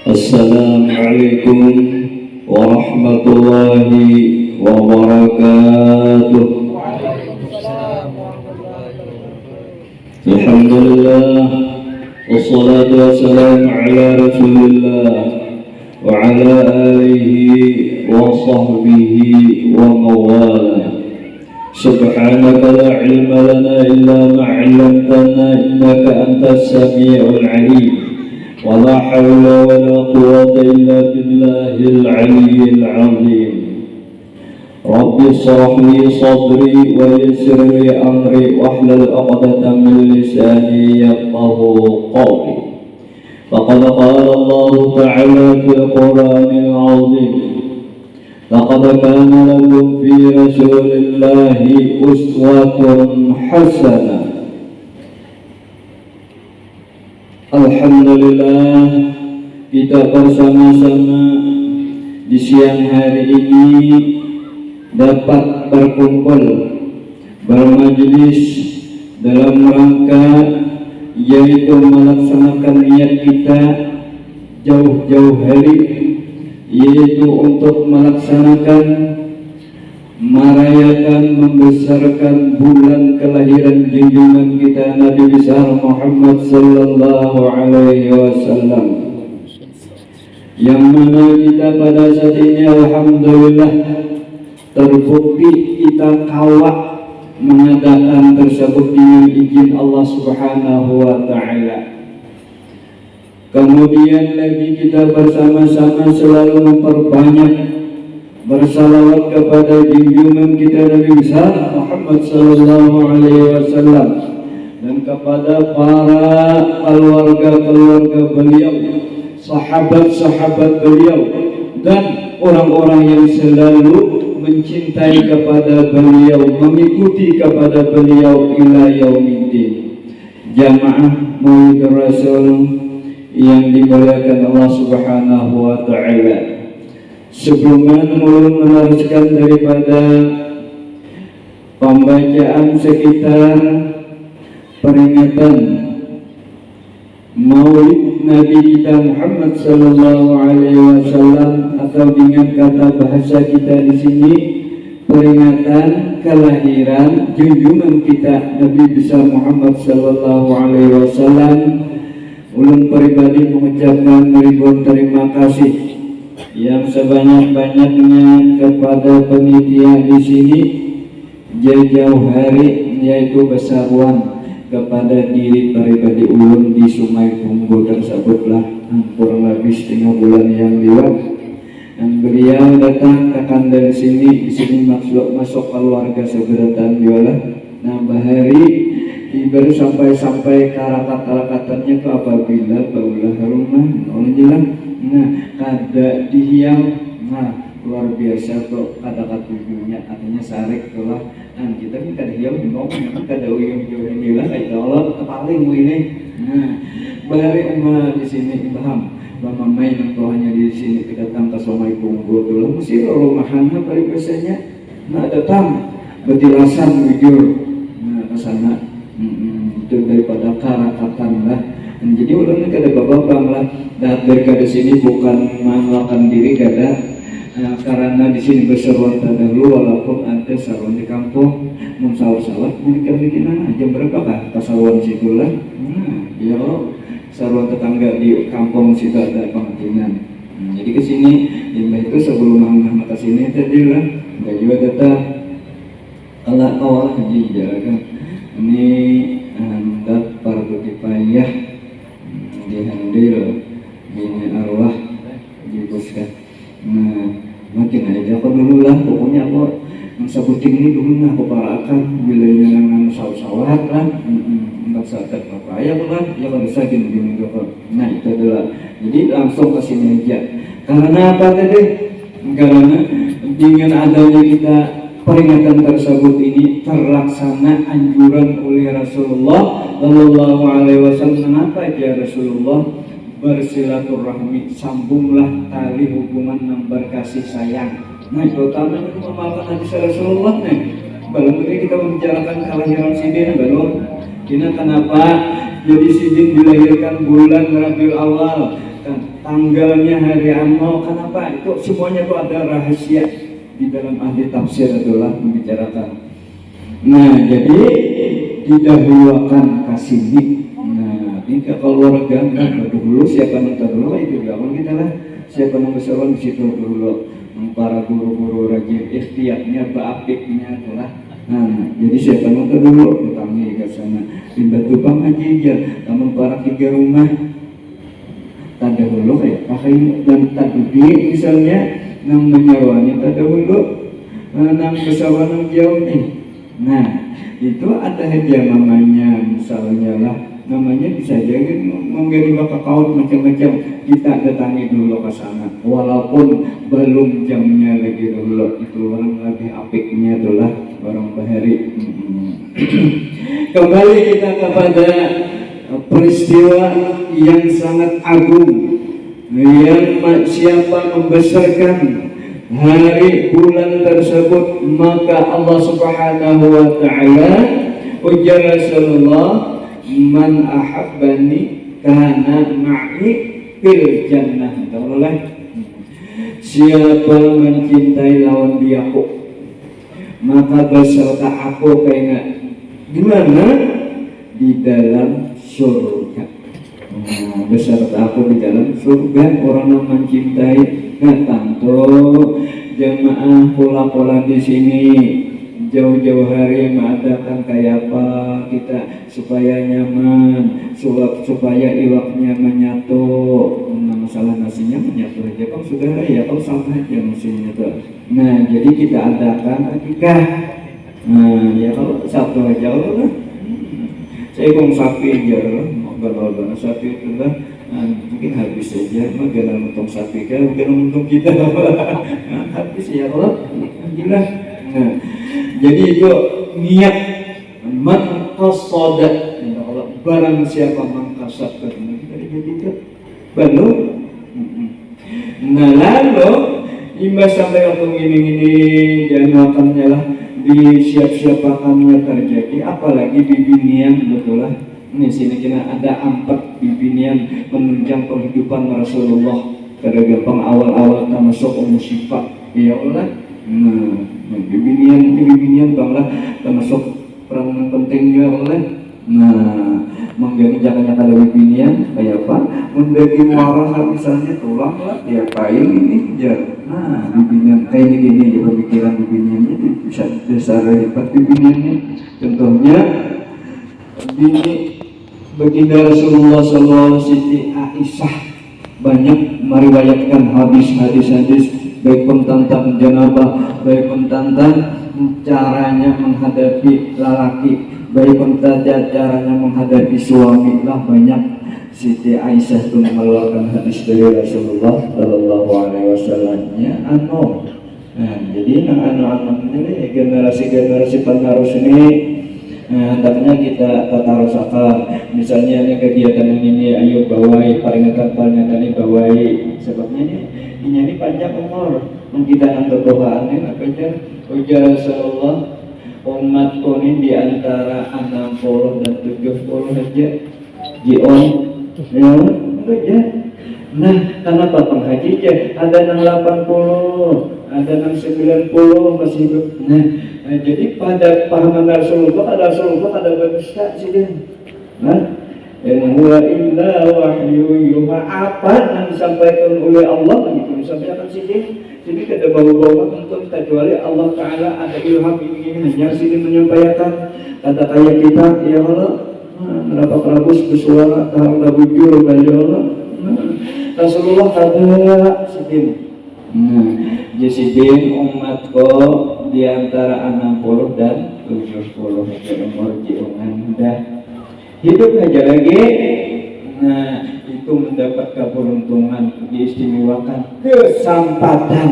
Assalamualaikum warahmatullahi wabarakatuh. Alhamdulillah, wassalatu wassalamu ala rasulillah wa ala alihi wa sahbihi wa mawala. Subhanaka la ilma lana illa ma 'allamtana innaka antas sami'ul 'alim. ولا حول ولا قوة إلا بالله العلي العظيم. رب اشرح لي صدري ويسر لي أمري واحلل عقدة من لساني يفقهوا قولي. فقد قال الله تعالى في القرآن العظيم: لقد كان لكم في رسول الله أسوة حسنة. Alhamdulillah, kita bersama-sama di siang hari ini dapat berkumpul bermajelis dalam rangka yaitu melaksanakan niat kita jauh-jauh hari, yaitu untuk melaksanakan merayakan membesarkan bulan kelahiran junjungan kita Nabi besar Muhammad sallallahu alaihi wasallam, yang mana kita pada saat ini alhamdulillah terbukti kita kawat mengadakan tersebut dengan izin Allah Subhanahu wa taala. Kemudian lagi kita bersama-sama selalu memperbanyak bersalawat kepada junjungan kita Nabi besar Muhammad sallallahu alaihi wasallam dan kepada para keluarga beliau, sahabat-sahabat beliau dan orang-orang yang selalu mencintai kepada beliau, mengikuti kepada beliau ila yaumiddin. Jamaah Maulid Rasul yang dimuliakan Allah Subhanahu wa taala. Sebelumnya mulai meneruskan daripada pembacaan sekitar peringatan Maulid Nabi kita Muhammad sallallahu alaihi wasallam, atau dengan kata bahasa kita di sini peringatan kelahiran junjungan kita Nabi besar Muhammad sallallahu alaihi wasallam. Ulun pribadi mengucapkan ribuan terima kasih yang sebanyak-banyaknya kepada penitia di sini jauh-jauh hari, yaitu besaruan kepada diri pribadi ulun di Sungai Punggo tersebutlah kurang lebih setengah bulan yang lewat, dan beliau datang ke dari sini. Di sini masuk keluarga seberatan biola. Nah, bahari baru sampai karakat-karakatannya ke apabila baulah rumah orang bilang, nah kada dihiang, nah luar biasa kok kata-kata ibunya, artinya sarik telah. Nah kita kan kada hiang ngomong, kan kada uyung jauh bilang itu Allah paling ini. Nah bahari di sini paham bahwa main hanya di sini datang ke Sungai Punggo dulu mesti rumahannya paling biasanya. Nah datang betilasan jujur, nah kesana itu daripada karakatan lah. Jadi ulun kada babang lah daripada sini bukan mengelakan diri kada, karena di sini berseruan dahulu walaupun ada seruan di kampung mensawat-sawat bikin jam berapa kah kasaruan situ lah. Ya seruan tetangga di kampung situ ada pengantinan. Jadi ke sini itu sebelum mangga ke sini tadi lah enggak juga datang Allah awal dijaga ini hendak pardu kifayah dihandil bini arwah dibuskan. Nah makin aja aku dulu lah, pokoknya aku mensebutin ini dulu lah aku parakan wilayahnya dengan sawah-sawat lah enggak saat apa ya lah ya kalau bisa gini gitu. Nah itu adalah jadi langsung ke sini aja. Karena apa tadi? Karena dengan adanya kita peringatan tersebut ini terlaksana anjuran oleh Rasulullah Sallallahu Alaihi Wasallam. Kenapa ya Rasulullah bersilaturahmi, sambunglah tali hubungan yang berkasih sayang. Nah itu utamanya mengamalkan hadis Rasulullah nih. Belum ini kita membicarakan kelahiran Sidin belum. Ini kenapa jadi Sidin dilahirkan bulan Rabiul Awal kan? tanggalnya hari amal, kenapa itu semuanya itu ada rahasia di dalam ahli tafsir itulah membicarakan. Nah, jadi didahulukan kasih. Nah, jika keluarga dulu siapa yang dulu itu gampang kita lah. Siapa yang bersewan di situ dulu. Para guru-guru rajin ikhtiarnya, baapiknya itulah. Nah, jadi siapa yang dulu utangi ke sana. Pindah tupang aja ya. Namun para tiga rumah tanda dulu kayak pakai dan tadudi misalnya namanya wanita dahulu nang kesawanang jauh nih. Nah, itu ada hadiah namanya misalnya lah, namanya bisa jadi memberi bakal kaut macam-macam, kita datangi dulu ke sana walaupun belum jamnya lagi dulu, itu orang lebih apiknya itulah orang bahari. Kembali kita kepada peristiwa yang sangat agung yang siapa membesarkan hari bulan tersebut, maka Allah Subhanahu wa taala ujar Rasulullah, man ahabbani kana ma'i fil jannah. Tolonglah, siapa mencintai lawan diaku maka beserta aku kayak gimana di dalam surga. Beserta aku di dalam surga. Orang yang mencintai, nah tentu jemaah pola-pola di sini jauh-jauh hari mengadakan kayak apa kita supaya nyaman, supaya iwaknya menyatu. Masalah nasinya menyatu aja kan sudah ya, kalau sama aja nasinya tuh. Nah, jadi kita adakan akikah. Nah, ya kalau satu aja lah. Saya kong sapi aja lah, mau sapi itu lah. Nah, mungkin habis saja, mungkin untung sapi kan, mungkin untung kita habis ya Allah, gila. Nah, jadi itu niat man qasada, barang siapa mengkasat ketemu kita jadi itu baru. Nah, lalu imbas sampai waktu ini jangan makannya lah disiap-siap akannya terjadi, apalagi bibinian betul lah. Ini sini kita ada 4 bibinian menunjang perhidupan Rasulullah pada gampang awal-awal termasuk musibah ya Allah. Nah, bibinian banglah termasuk peran pentingnya oleh. Nah, menjadi jangan ada bibinian kayak apa? Mendaki marah misalnya tulang lah, ya paling ini ya. Nah, bibinian kayak gini ya, pemikiran bibiniannya bisa besar hebat bibiniannya. Contohnya bini baginda Rasulullah SAW Siti Aisyah banyak meriwayatkan hadis baik pun tentang janabah, baik pun tentang caranya menghadapi lelaki, baik pun caranya menghadapi suami lah, banyak Siti Aisyah itu mengeluarkan hadis dari Rasulullah Sallallahu Alaihi Wasallam-nya nah, jadi anak-anak ini generasi penerus ini hendaknya kita tata rasakan. Misalnya ini kegiatan ini ayo bawai peringatan ini bawai, sebabnya ini panjang umur kita Tuhan ini apa aja ujar Rasulullah umatku ini di antara 60 dan 70 aja jion ya aja. Nah, kenapa penghaji ada yang 80, ada yang 90 masih hidup. Nah, jadi pada pahaman Rasulullah ada manusia sih dia. Nah, yang huwa illa wahyu yuha, apa yang disampaikan oleh Allah begitu disampaikan sih dia. Jadi kada bawa-bawa untuk kecuali Allah Ta'ala ada ilham ini hanya sini menyampaikan kata kayak kita ya Allah. Berapa kerabus bersuara tahun bujur ya Allah. Rasulullah ada sidin. Jasidin umatku di antara 60 dan 70 umur jiungan dah hidup aja lagi. Nah, itu mendapat keberuntungan, diistimewakan kesempatan.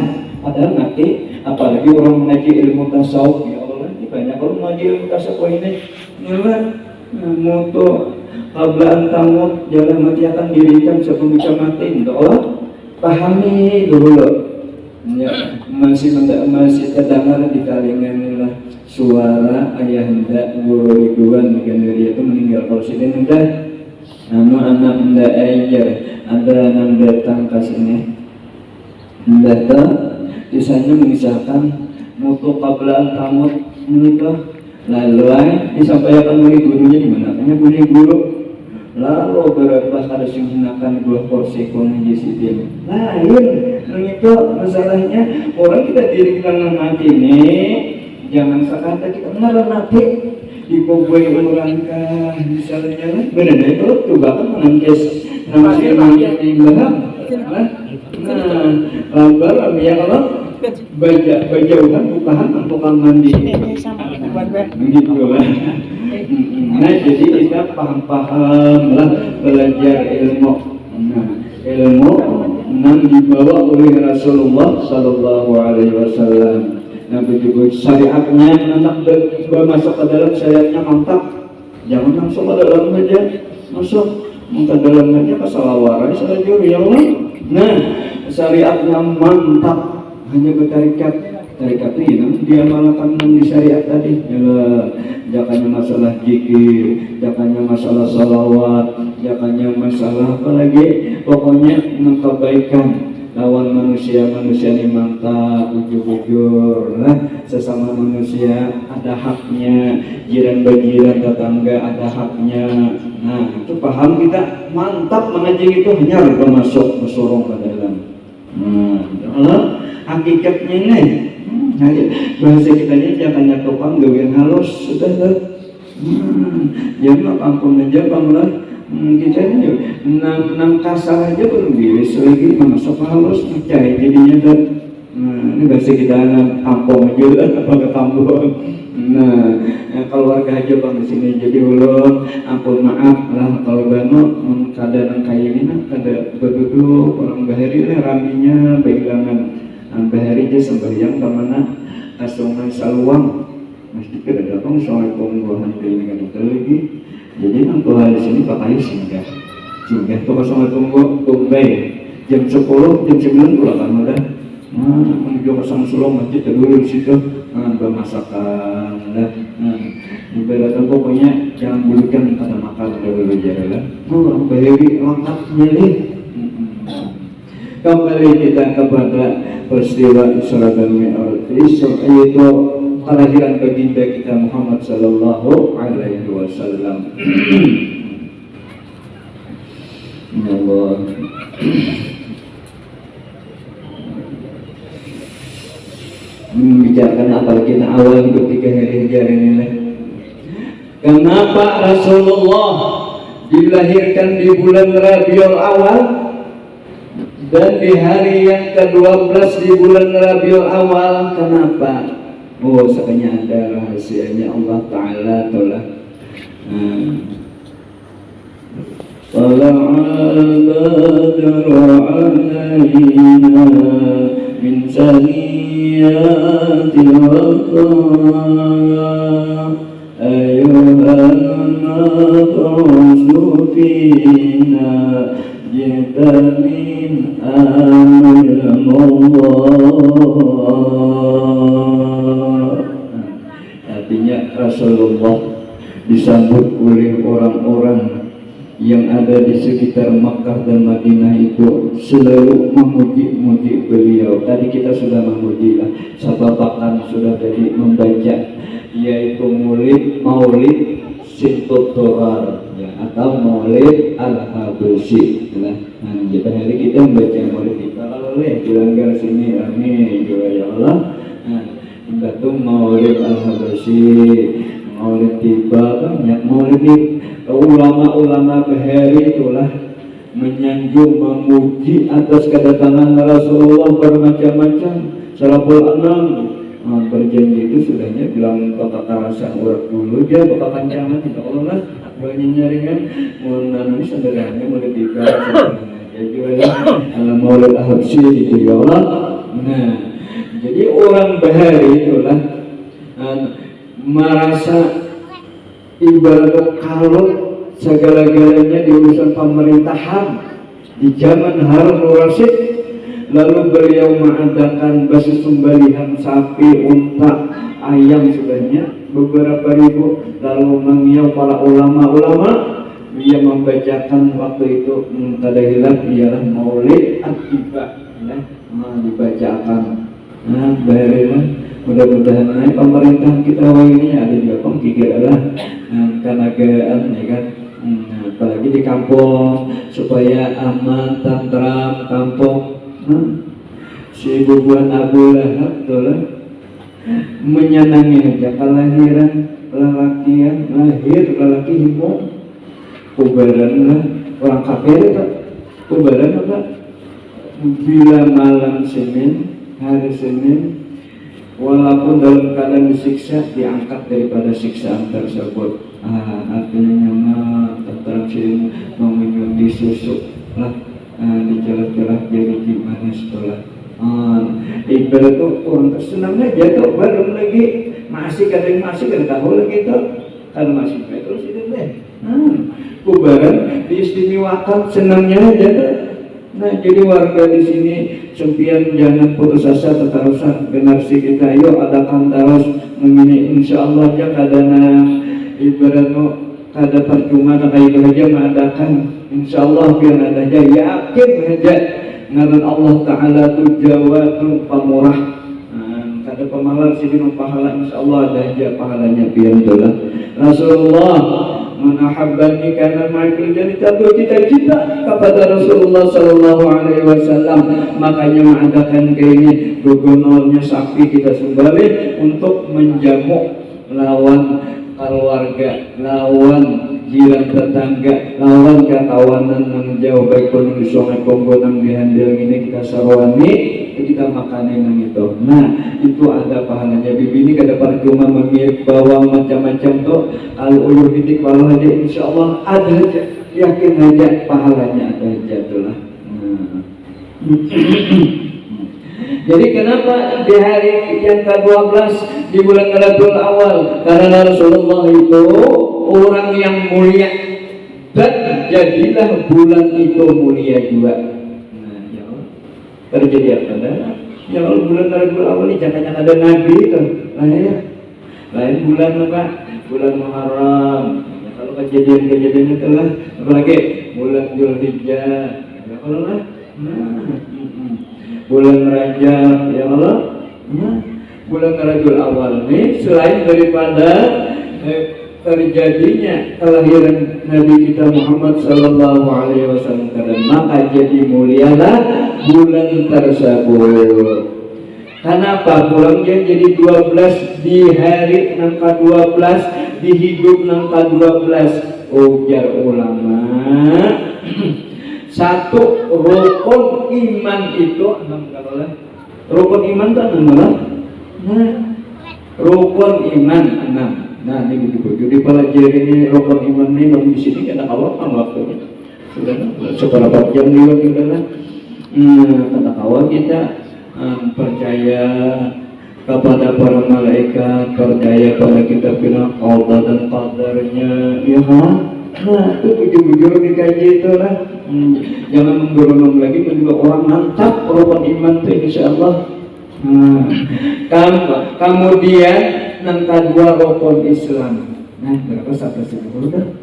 Padahal nanti apalagi orang mengaji ilmu tasawuf ya Allah, banyak orang mengaji ilmu tasawuf ini nyelat mutu qablaan tamut jalan mati akan dirikan sebelum bisa mati. Allah pahami dulu ya, masih terdengar di telinga lah suara ayahanda guru Ridwan Gandaria itu meninggal. Kalau sini udah anak-anak aja ada yang datang ke sini, datang kisahnya mengisahkan mutu qablaan tamut menikah, lalu disampaikan oleh gurunya di mana? Hanya guru lalu berapa harus menggunakan 2 porsi kono jisitin lain itu masalahnya orang kita diri kita mati nih jangan sekata kita benar mati dikubui orang kah misalnya lah benar itu tuh bahkan menangkis namanya di belakang lambar ya kalau bajauhan bukahan tukang mandi begitu lah. Nah jadi kita paham-paham lah belajar ilmu. Nah ilmu yang dibawa oleh Rasulullah Sallallahu Alaihi Wasallam. Nah begitu syariatnya anak masuk ke dalam syariatnya mantap. Jangan langsung ke dalam aja masuk ke dalam aja kesalawaran salah ya Allah. Nah syariatnya mantap hanya bertarikat ini dia malakan di syariat tadi jangannya masalah zikir, jangannya masalah salawat, jangannya masalah apa lagi pokoknya kebaikan lawan manusia ini mantap ujur-ujur lah sesama manusia ada haknya jiran bajiran tetangga ada haknya. Nah itu paham kita mantap mengaji itu hanya masuk bersorong ke dalam. Allah hakikatnya nih bahasa kita ini jangan tukang gawin halus sudah jadi mah kampung aja lah kita ini enam kasar aja belum bisa lagi masuk halus percaya jadinya dan ini bahasa kita kampung aja lah apa ke kampung. Nah keluarga aja bang di sini jadi ulun ampun maaf lah kalau bano keadaan kayak ini kada berduduk orang bahari lah raminya bailangan bahari aja sembahyang kemana kasungan saluang masjid kada datang assalamualaikum warahmatullahi wabarakatuh lagi jadi nanti di sini pakai singgah tuh assalamualaikum tumbai jam 10 jam 9 pulang udah menuju pasang sulung masjid dulu di situ bermasakan lah ibaratnya pokoknya jangan bulukan pada makan dulu jalan orang bahari lengkapnya nih. Kembali kita kepada peristiwa Isra dan Mi'raj yaitu kelahiran baginda kita Muhammad Sallallahu Alaihi Wasallam. Allah. Membicarakan apalagi awal hidup 3 hari ini. Kenapa Rasulullah dilahirkan di bulan Rabiul Awal dan di hari yang ke-12 di bulan Rabiul Awal? Kenapa? Oh, sebenarnya ada rahasianya Allah Ta'ala telah Tala'al badru alaina min saniyatil waqa ayuhan nafsu fina jitamin amil Allah. Artinya Rasulullah disambut oleh orang-orang yang ada di sekitar Makkah dan Madinah itu selalu memuji-muji beliau. Tadi kita sudah memuji lah, sababakan sudah tadi membaca, yaitu maulid Sintotorar ya, atau maulid Al-Habashi lah. Nah, jadi hari kita membaca maulid kita oleh dilanggar sini amin ya Allah. Nah, itu maulid Al-Habashi, maulid tiba banyak maulid ulama-ulama bahari itulah menyanjung memuji atas kedatangan Rasulullah bermacam-macam. Salaful Anam berjanji itu sudahnya bilang bakal karasan urat dulu dia bakal kancangan tidak Allah banyak nyaringan menanami sederhana mulai tiga ya juga maulid Al-Habsyi itu ya Allah. Nah jadi orang bahari itulah merasa ibarat kalau segala-galanya di urusan pemerintahan di zaman Harun Rasyid, lalu beliau mengadakan basis sembelihan sapi, unta, ayam sebanyak beberapa ribu, lalu mengiau para ulama-ulama Dia membacakan waktu itu tada hilal ialah maulid Atiba, ya, dibacakan. Baiklah, mudah-mudahan pemerintahan kita ini ada juga pengkikir adalah kenagaan, ya kan. Apalagi di kampung supaya aman, tentram kampung. Si bubuan Abu Lahab menyenangi aja kelahiran lelakian, lahir lelaki himu kubaran lah orang kafir itu kubaran apa bila malam Senin, hari Senin, walaupun dalam keadaan disiksa, diangkat daripada siksaan tersebut. Artinya nyaman tentang si mengikuti susu lah, di celah-celah jadi gimana setelah ibarat tuh orang senang aja tuh, belum lagi masih kadang tahu lagi tuh kan masih terus itu deh. Kubaran diistimewakan senangnya aja tuh. Nah, jadi warga di sini sempian jangan putus asa, terusan generasi kita yuk adakan terus memini insyaallah ya kadana ibaratnya kada percuma kayak aja mengadakan insyaallah biar ada aja yakin aja ngaran Allah Ta'ala tu jawadun pamurah. Kada pemalar sini pahala insyaallah ada aja pahalanya biar itulah. Rasulullah menahabbani karena makin jadi satu cita-cita kepada Rasulullah Sallallahu Alaihi Wasallam, makanya mengadakan kayak ini gugonornya sapi kita sembelih untuk menjamu lawan keluarga, lawan jiran tetangga, lawan kawanan yang jauh baik pun di sungai Kongo yang dihandil ini kita sarwani kita makanin yang itu. Nah itu ada pahalanya. Bibi ini kada percuma memilih bawang macam-macam tuh kalau uluh hidik walau aja insya Allah ada aja, yakin aja pahalanya ada aja tuh lah. Jadi kenapa di hari yang ke-12 di bulan Rabiul Awal? Karena Rasulullah itu orang yang mulia dan jadilah bulan itu mulia juga. Nah, ya Allah. Terjadi apa? Ya Allah, bulan Rabiul Awal ini jangan ada nabi itu. Nah, ya. Lain bulan apa? Bulan Muharram. Ya, kalau kejadian-kejadian itu lah, apalagi bulan Dzulhijjah. Ya kalau lah. Bulan Rajab, ya Allah, bulan Rabiul Awal ini selain daripada terjadinya kelahiran Nabi kita Muhammad Sallallahu Alaihi Wasallam, maka jadi mulialah bulan tersebut. Kenapa? Bulannya jadi 12 di hari nangka 12 di hidup nangka 12. Ujar ulama. Satu rukun iman itu rukun iman itu 6. Nah, rukun iman 6. Nah, ini begitu. Jadi pelajari ini rukun iman ini di sini kada awal kan waktunya. Sudah seberapa jam juga kita lah. Kata kawan kita percaya kepada para malaikat, percaya pada kitab qada dan qadarnya, ya kan? Nah, itu bujur-bujur dikaji itu lah. Jangan menggerunung lagi menjual orang mantap rukun iman itu insyaallah. Kemudian nangka 2 rukun Islam. Nah, berapa satu sebut kan?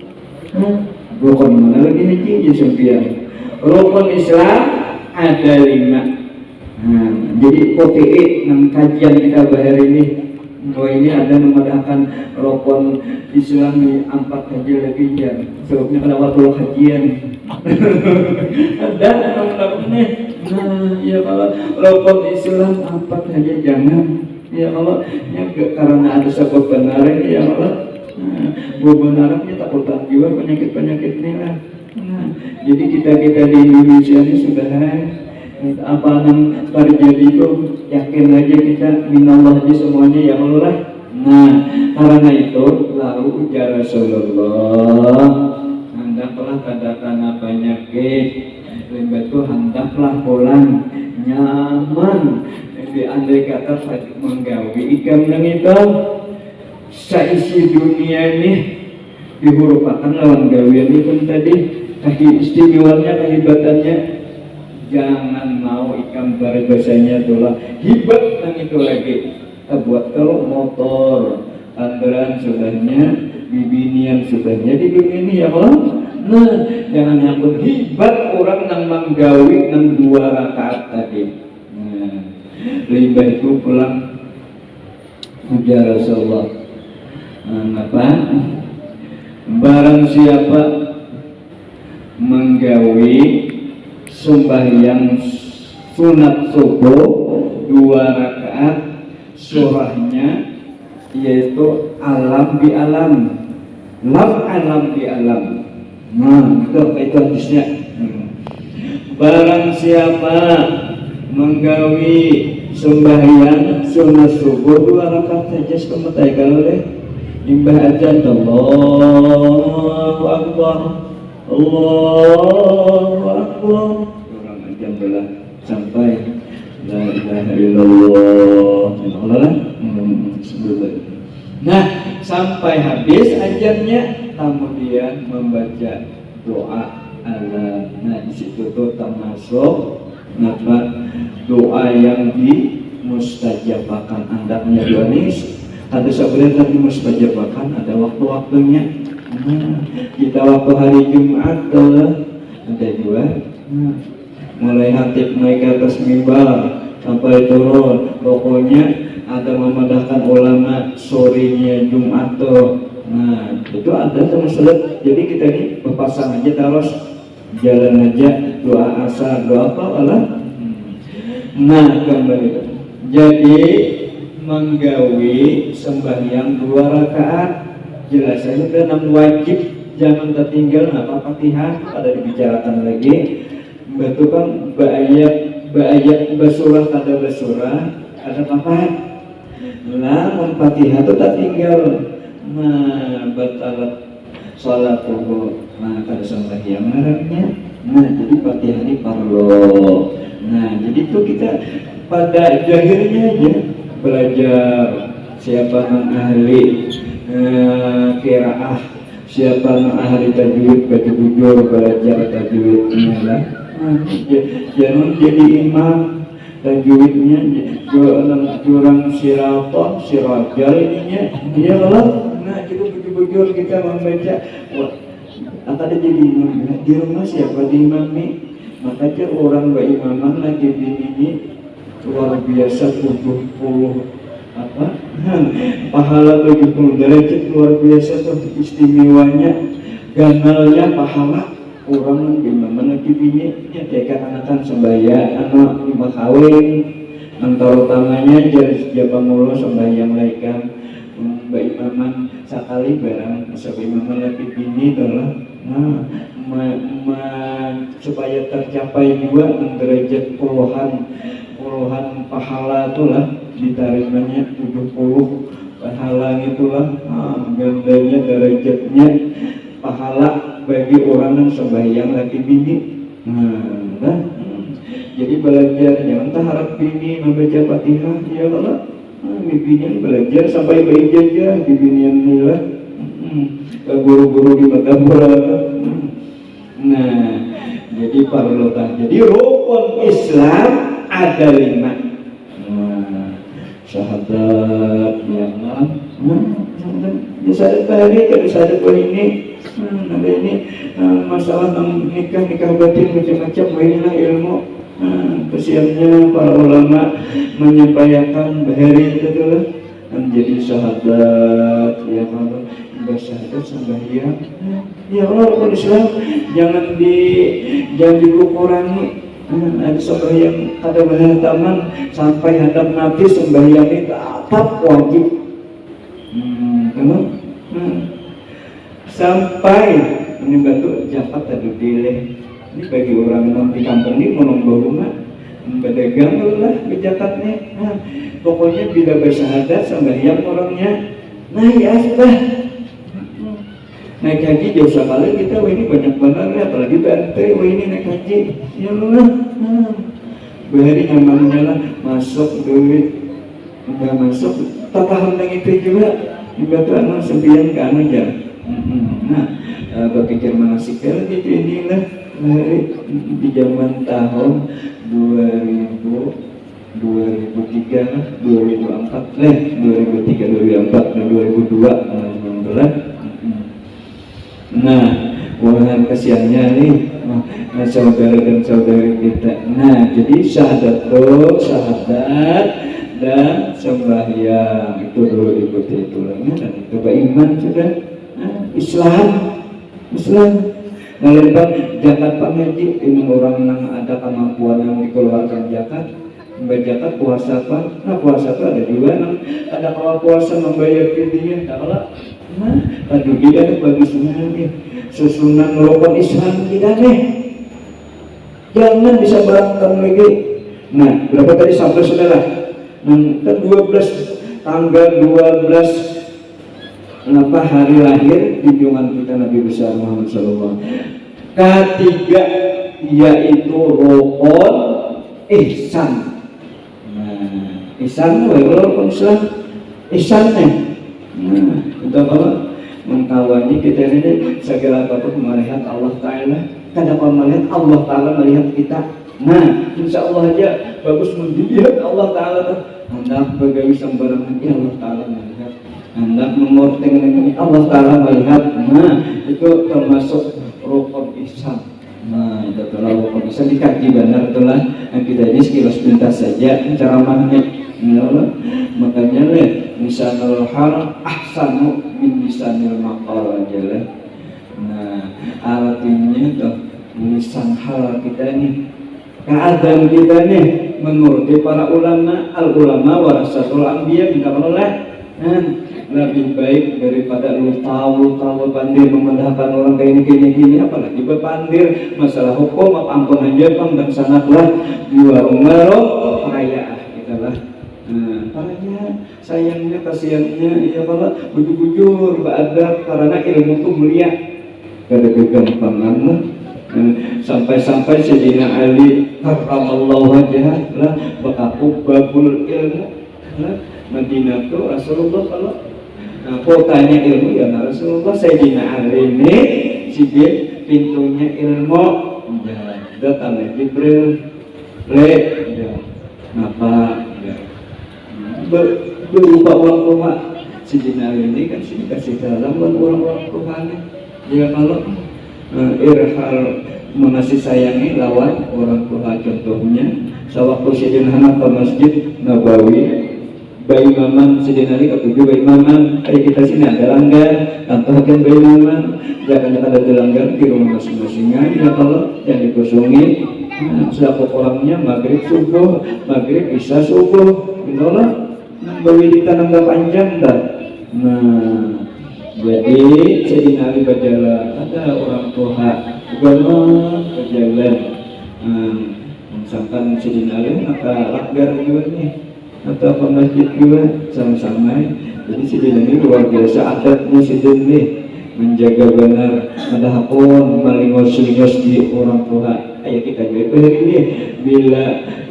Rukun mana lagi nih sampean? Rukun Islam ada 5. Jadi OTE nang kajian kita bahar ini. Oh ini ada mengadakan rukun Islam di 4 haji lagi ya. Sebabnya pada waktu kajian ada nih. Nah ya kalau rukun Islam 4 haji jangan. Ya Allah ya karena ada sebab benaran ya Allah. Benarannya takutan juga penyakit-penyakit ini lah. Jadi kita di Indonesia ini sudah apa yang terjadi itu yakin aja kita minallah aja semuanya ya Allah. Nah karena itu lalu ujar Rasulullah hendaklah kadakan penyakit lembah itu hendaklah pulang nyaman. Jadi andai kata menggawi ikan yang itu seisi dunia ini dihurupakan lawan gawian itu tadi istimewanya kehebatannya. Jangan mau ikan bahasanya itulah hibat yang itu lagi. Buat kalau motor, kendaraan sudahnya, bibinian sudahnya di dunia ini ya Allah. Nah, jangan nyambut hibat orang nang manggawi nang 2 rakaat tadi. Nah, lebih baik itu pulang ujar Rasulullah. Apa? Barang siapa menggawi sembahyang sunat subuh 2 rakaat, surahnya yaitu alam bi alam, lam alam bi alam. Nah, itu hadisnya. Barang siapa menggawi sembahyang sunat subuh 2 rakaat saja sekemetai kalau deh imbah ajan Allahu Akbar, Allahu Akbar, orang ajan belah sampai la ilaha illallah. Nah, sampai habis ajannya kemudian membaca doa Allah. Nah, di situ tuh termasuk doa yang dimustajabakan. Andaknya doa ini ada sebenarnya dimustajabakan, ada waktu-waktunya. Kita waktu hari Jumat ada juga. Mulai hatib naik ke atas mimbar sampai turun, pokoknya ada memadahkan ulama sorenya Jumat tuh. Nah, itu ada termasuk. Jadi kita ini berpasang aja terus jalan aja doa asar, doa apa Allah. Nah, kembali. Jadi menggawi sembahyang 2 rakaat jelas saja dan wajib, jangan tertinggal apa Fatihah ada dibicarakan lagi. Betul kan ayat basurah ada basurah ada apa? Lah Fatihah itu tak tinggal. Nah, batalat salat tubuh. Nah, kada sembahyang arabnya. Nah, jadi Fatihah ini parlo. Nah, jadi itu kita pada jahilnya aja belajar siapa yang ahli qiraah, siapa yang ahli tajwid, baca bujur belajar tajwidnya lah. Jangan jadi imam tajwidnya jurang siraton sirajal ininya dia lah. Nah, kita bujur kita membaca akan jadi imam di rumah siapa di imami, makanya orang berimaman lagi di ini luar biasa 70 apa pahala 70 derajat luar biasa tuh istimewanya ganalnya pahala orang berimaman lagi bini ya akan sembahyang anak lima kawin antara utamanya jaga mulu sembahyang laikan berimaman sekali barang berimaman lagi bini adalah supaya tercapai juga derajat puluhan pahala itulah ditarimanya 70 pahala itulah gandanya derajatnya pahala bagi orang yang sembahyang laki bini. Jadi belajar jangan tak harap bini membaca Fatihah ya Allah. Bini belajar sampai berijazah di binian nila guru-guru di Madapura. Nah, jadi parlotah. Jadi rukun Islam ada 5. Syahadat yang syahadat tadi kalau syahadat ini ada ini masalah nikah batin macam-macam inilah ilmu kesiannya para ulama menyampaikan bahari itu adalah menjadi syahadat ya Allah bersyahadat sembahyang ya Allah rukun Islam jangan dikurangi. Ada sembahyang ada bahaya taman sampai hadap Nabi sembahyang ini tetap wajib. Sampai ini batu japat ada dileh ini bagi orang yang di kampung ini menunggu rumah berdagang lah bejakatnya. Pokoknya bila bersyahadat sembahyang orangnya ya sudah naik haji jauh sekali kita ini banyak banget ya apalagi bantai ini naik haji ya Allah bahari nyamannya lah masuk duit udah masuk tak paham dengan itu juga dibatuan sembilan ke anu ya. Nah berpikir manasikal gitu inilah bahari di zaman tahun 2003 lah 2004 2003 2004 dan 2002 Nah, Wah, kasihannya nih saudara dan saudari kita. Nah, jadi syahadat dan sembahyang itu dulu ikuti tulangnya, dan itu beriman sudah. Islam melebar zakat pengaji ini orang yang ada kemampuan yang dikeluarkan zakat, membayar zakat, puasa apa? Nah, puasa itu ada juga yang ada kalau puasa membayar fidyah, kalau aduh dia bagusnya nih susunan rukun Islam kita nih, jangan bisa barangkan lagi. Nah, berapa tadi sampai saudara? Kan 12 tanggal 12 hari lahir junjungan kita Nabi besar Muhammad SAW. Ketiga yaitu rukun ihsan. Nah, ihsan rukun Islam. Ihsan nih. Nah, kita kalau mengkawani kita ini segala apapun melihat Allah Ta'ala. Kadang melihat Allah Ta'ala melihat kita. Nah, insya Allah aja bagus melihat Allah Ta'ala tuh. Hendak bagawi sembarangan Allah Ta'ala melihat. Hendak memorting ini Allah Ta'ala melihat. Nah, itu termasuk rukun ihsan. Nah, itu telah rukun ihsan dikaji benar itulah. Kita ini sekilas pintas saja ceramahnya. Makanya lisanul hal ahsanu min lisanil maqal aja lah. Nah, artinya tuh lisan hal kita nih, keadaan kita nih menurut para ulama, al ulama warasatul anbiya, minta Allah lebih baik daripada lu tahu pandir memendahkan orang kayak gini apalagi berpandir masalah hukum apa ampun aja bang dan sangatlah dua umroh perayaan kita lah. Parahnya, sayangnya, kasihannya, ya kalau bujur-bujur beradab karena ilmu itu mulia, kada kegampangan lah. Sampai-sampai Sayyidina Ali karramallahu wajhah lah bakaku babul ilmu lah. Madinah itu Rasulullah kalau kotanya ilmu ya Rasulullah. Sayyidina Ali ini sih pintunya ilmu. Datang Jibril, kenapa? Berupa orang tua Sayyidina Ali ini kan sih kasih dalam orang Tuhan. Dia kalau irhal mengasih sayangi lawan orang tua, contohnya sewaktu Sayyidina anak ke Masjid Nabawi bayi maman Sayyidina Ali ketujuh bayi maman kayak kita sini ada langgar contohkan bayi maman jangan ada langgar di rumah masing-masing ya kalau yang dikosongi setiap orangnya maghrib subuh maghrib isya subuh itulah bayi ditanam panjang dah. Nah, jadi Sayyidina Ali berjalan, ada orang tua agama berjalan. Misalkan Sayyidina Ali maka lakgar juga nih, atau apa masjid juga sama-sama. Jadi Sayyidina Ali luar biasa adatnya Sayyidina Ali menjaga benar, padahapun malingos-lingos di orang tua. Ayo kita juga ini bila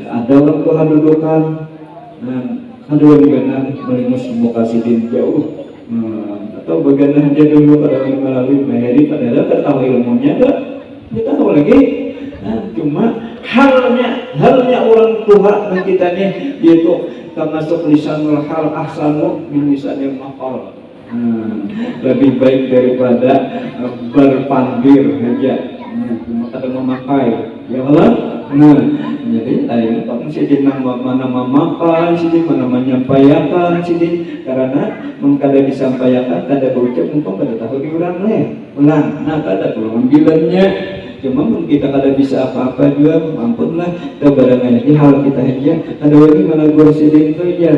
ada orang tua dudukan, aduh benar malingos muka Sayyidina jauh. Atau bagaimana aja dulu pada melalui Maheri padahal ketahui ilmunya enggak kita tahu lagi. Cuma halnya orang tua dan kita nih yaitu termasuk lisanul hal ahsanu min lisanil maqal. Lebih baik daripada berpandir aja. Cuma kada memakai ya Allah. Jadi ini Pak Sidin mana memakai Sidin mana menyampaikan Sidin karena kada disampaikan kada berucap untuk kada tahu diulang ulang. Nah kada pulang bilangnya cuma kita kada bisa apa-apa juga ampunlah kita barangnya di hal kita aja kada wani mana gua Sidin itu aja.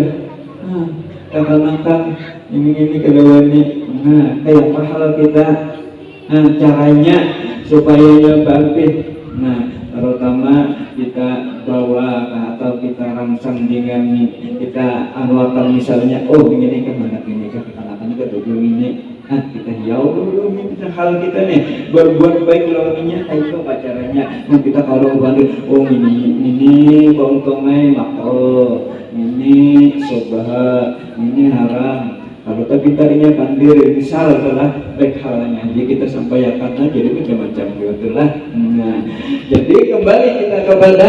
Kadang-kadang ini kada wani. Nah kayak apa hal kita caranya supaya bangkit. Nah terutama kita bawa atau kita rangsang dengan kita anwarkan misalnya ini kan anak ini kan anak-anak kita tujuh ini kita jauh dulu ini hal kita nih berbuat baik lawannya itu pacarannya kita kalau balik ini bongtongai makro ini sobah ini haram. Kalau tapi tadinya pandir misal adalah baik halnya, jadi kita sampaikan jadi macam-macam itulah. Nah, jadi kembali kita kepada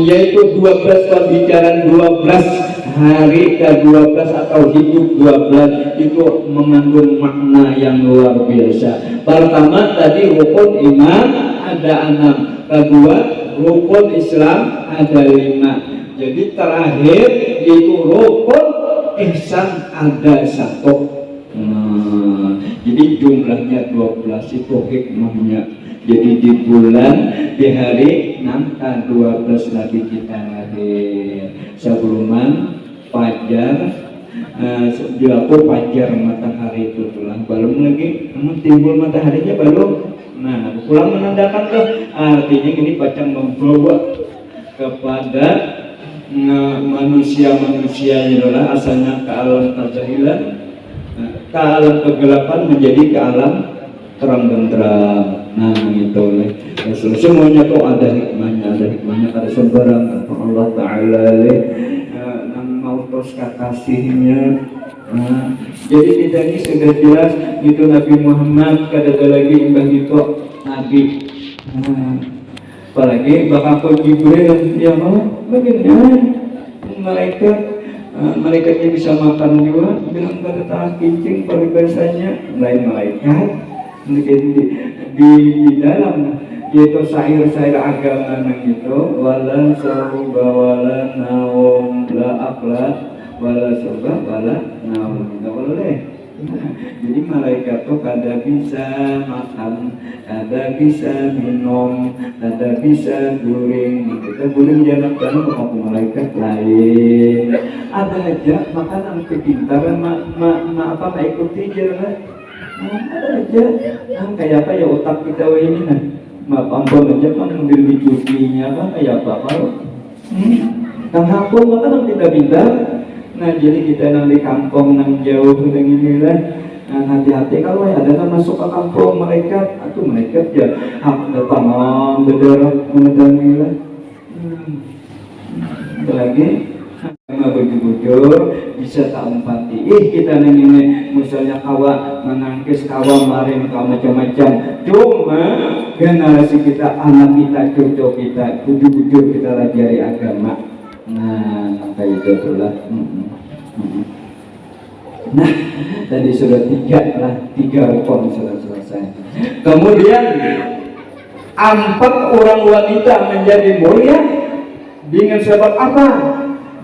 yaitu 12 pembicaraan 12 hari ke-12 atau hidup 12 itu mengandung makna yang luar biasa. Pertama tadi rukun iman ada 6, kedua rukun Islam ada 5. Jadi terakhir yaitu rukun ihsan ada 1. Jadi jumlahnya 12 itu hikmahnya. Jadi di bulan di hari 12 lagi kita lahir sebelum fajar dilaku fajar matahari itu tulang belum lagi timbul mataharinya belum. Nah pulang menandakan tuh artinya ini pacang membawa kepada manusia-manusia adalah asalnya ke alam kejahilan, ke alam kegelapan menjadi ke alam terang benderang. Nah gitu semuanya tuh ada hikmahnya, ada sembarang Allah Ta'ala mau terus kasihnya. Jadi kita ini sudah jelas itu Nabi Muhammad kada ada lagi imbah itu Nabi. Apalagi bakal Jibril ya Allah bagaimana malaikatnya bisa makan juga bilang pada tahan kincing peribasanya lain malaikat di dalam yaitu syair-syair agama gitu wala saruba wala naum la akla wala saruba wala naum nggak boleh. Jadi malaikat tuh kada bisa makan, kada bisa minum, kada bisa guring. Kita guring jangan karena malaikat lain. Ada aja makanan kepintaran apa ikuti jalan. Ada aja kayak apa ya otak kita ini kan. Maaf ampun aja kan ambil dicucinya kan kayak apa kalau kan hakul makanan kita pintar. Nah jadi kita nang di kampung nang jauh dengan inilah hati-hati kalau ada kan masuk ke kampung malaikat atau malaikat ya hak tangan berdarah mengendangilah lagi sama bujur bisa tak empati kita nang ini misalnya kawa menangkis kawa marin kawa macam-macam cuma generasi kita anak kita cucu kita bujur kita lajari agama. Nah, maka itu itulah. Nah, tadi sudah 3 rukun sudah selesai. Kemudian 4 orang wanita menjadi mulia dengan sebab apa?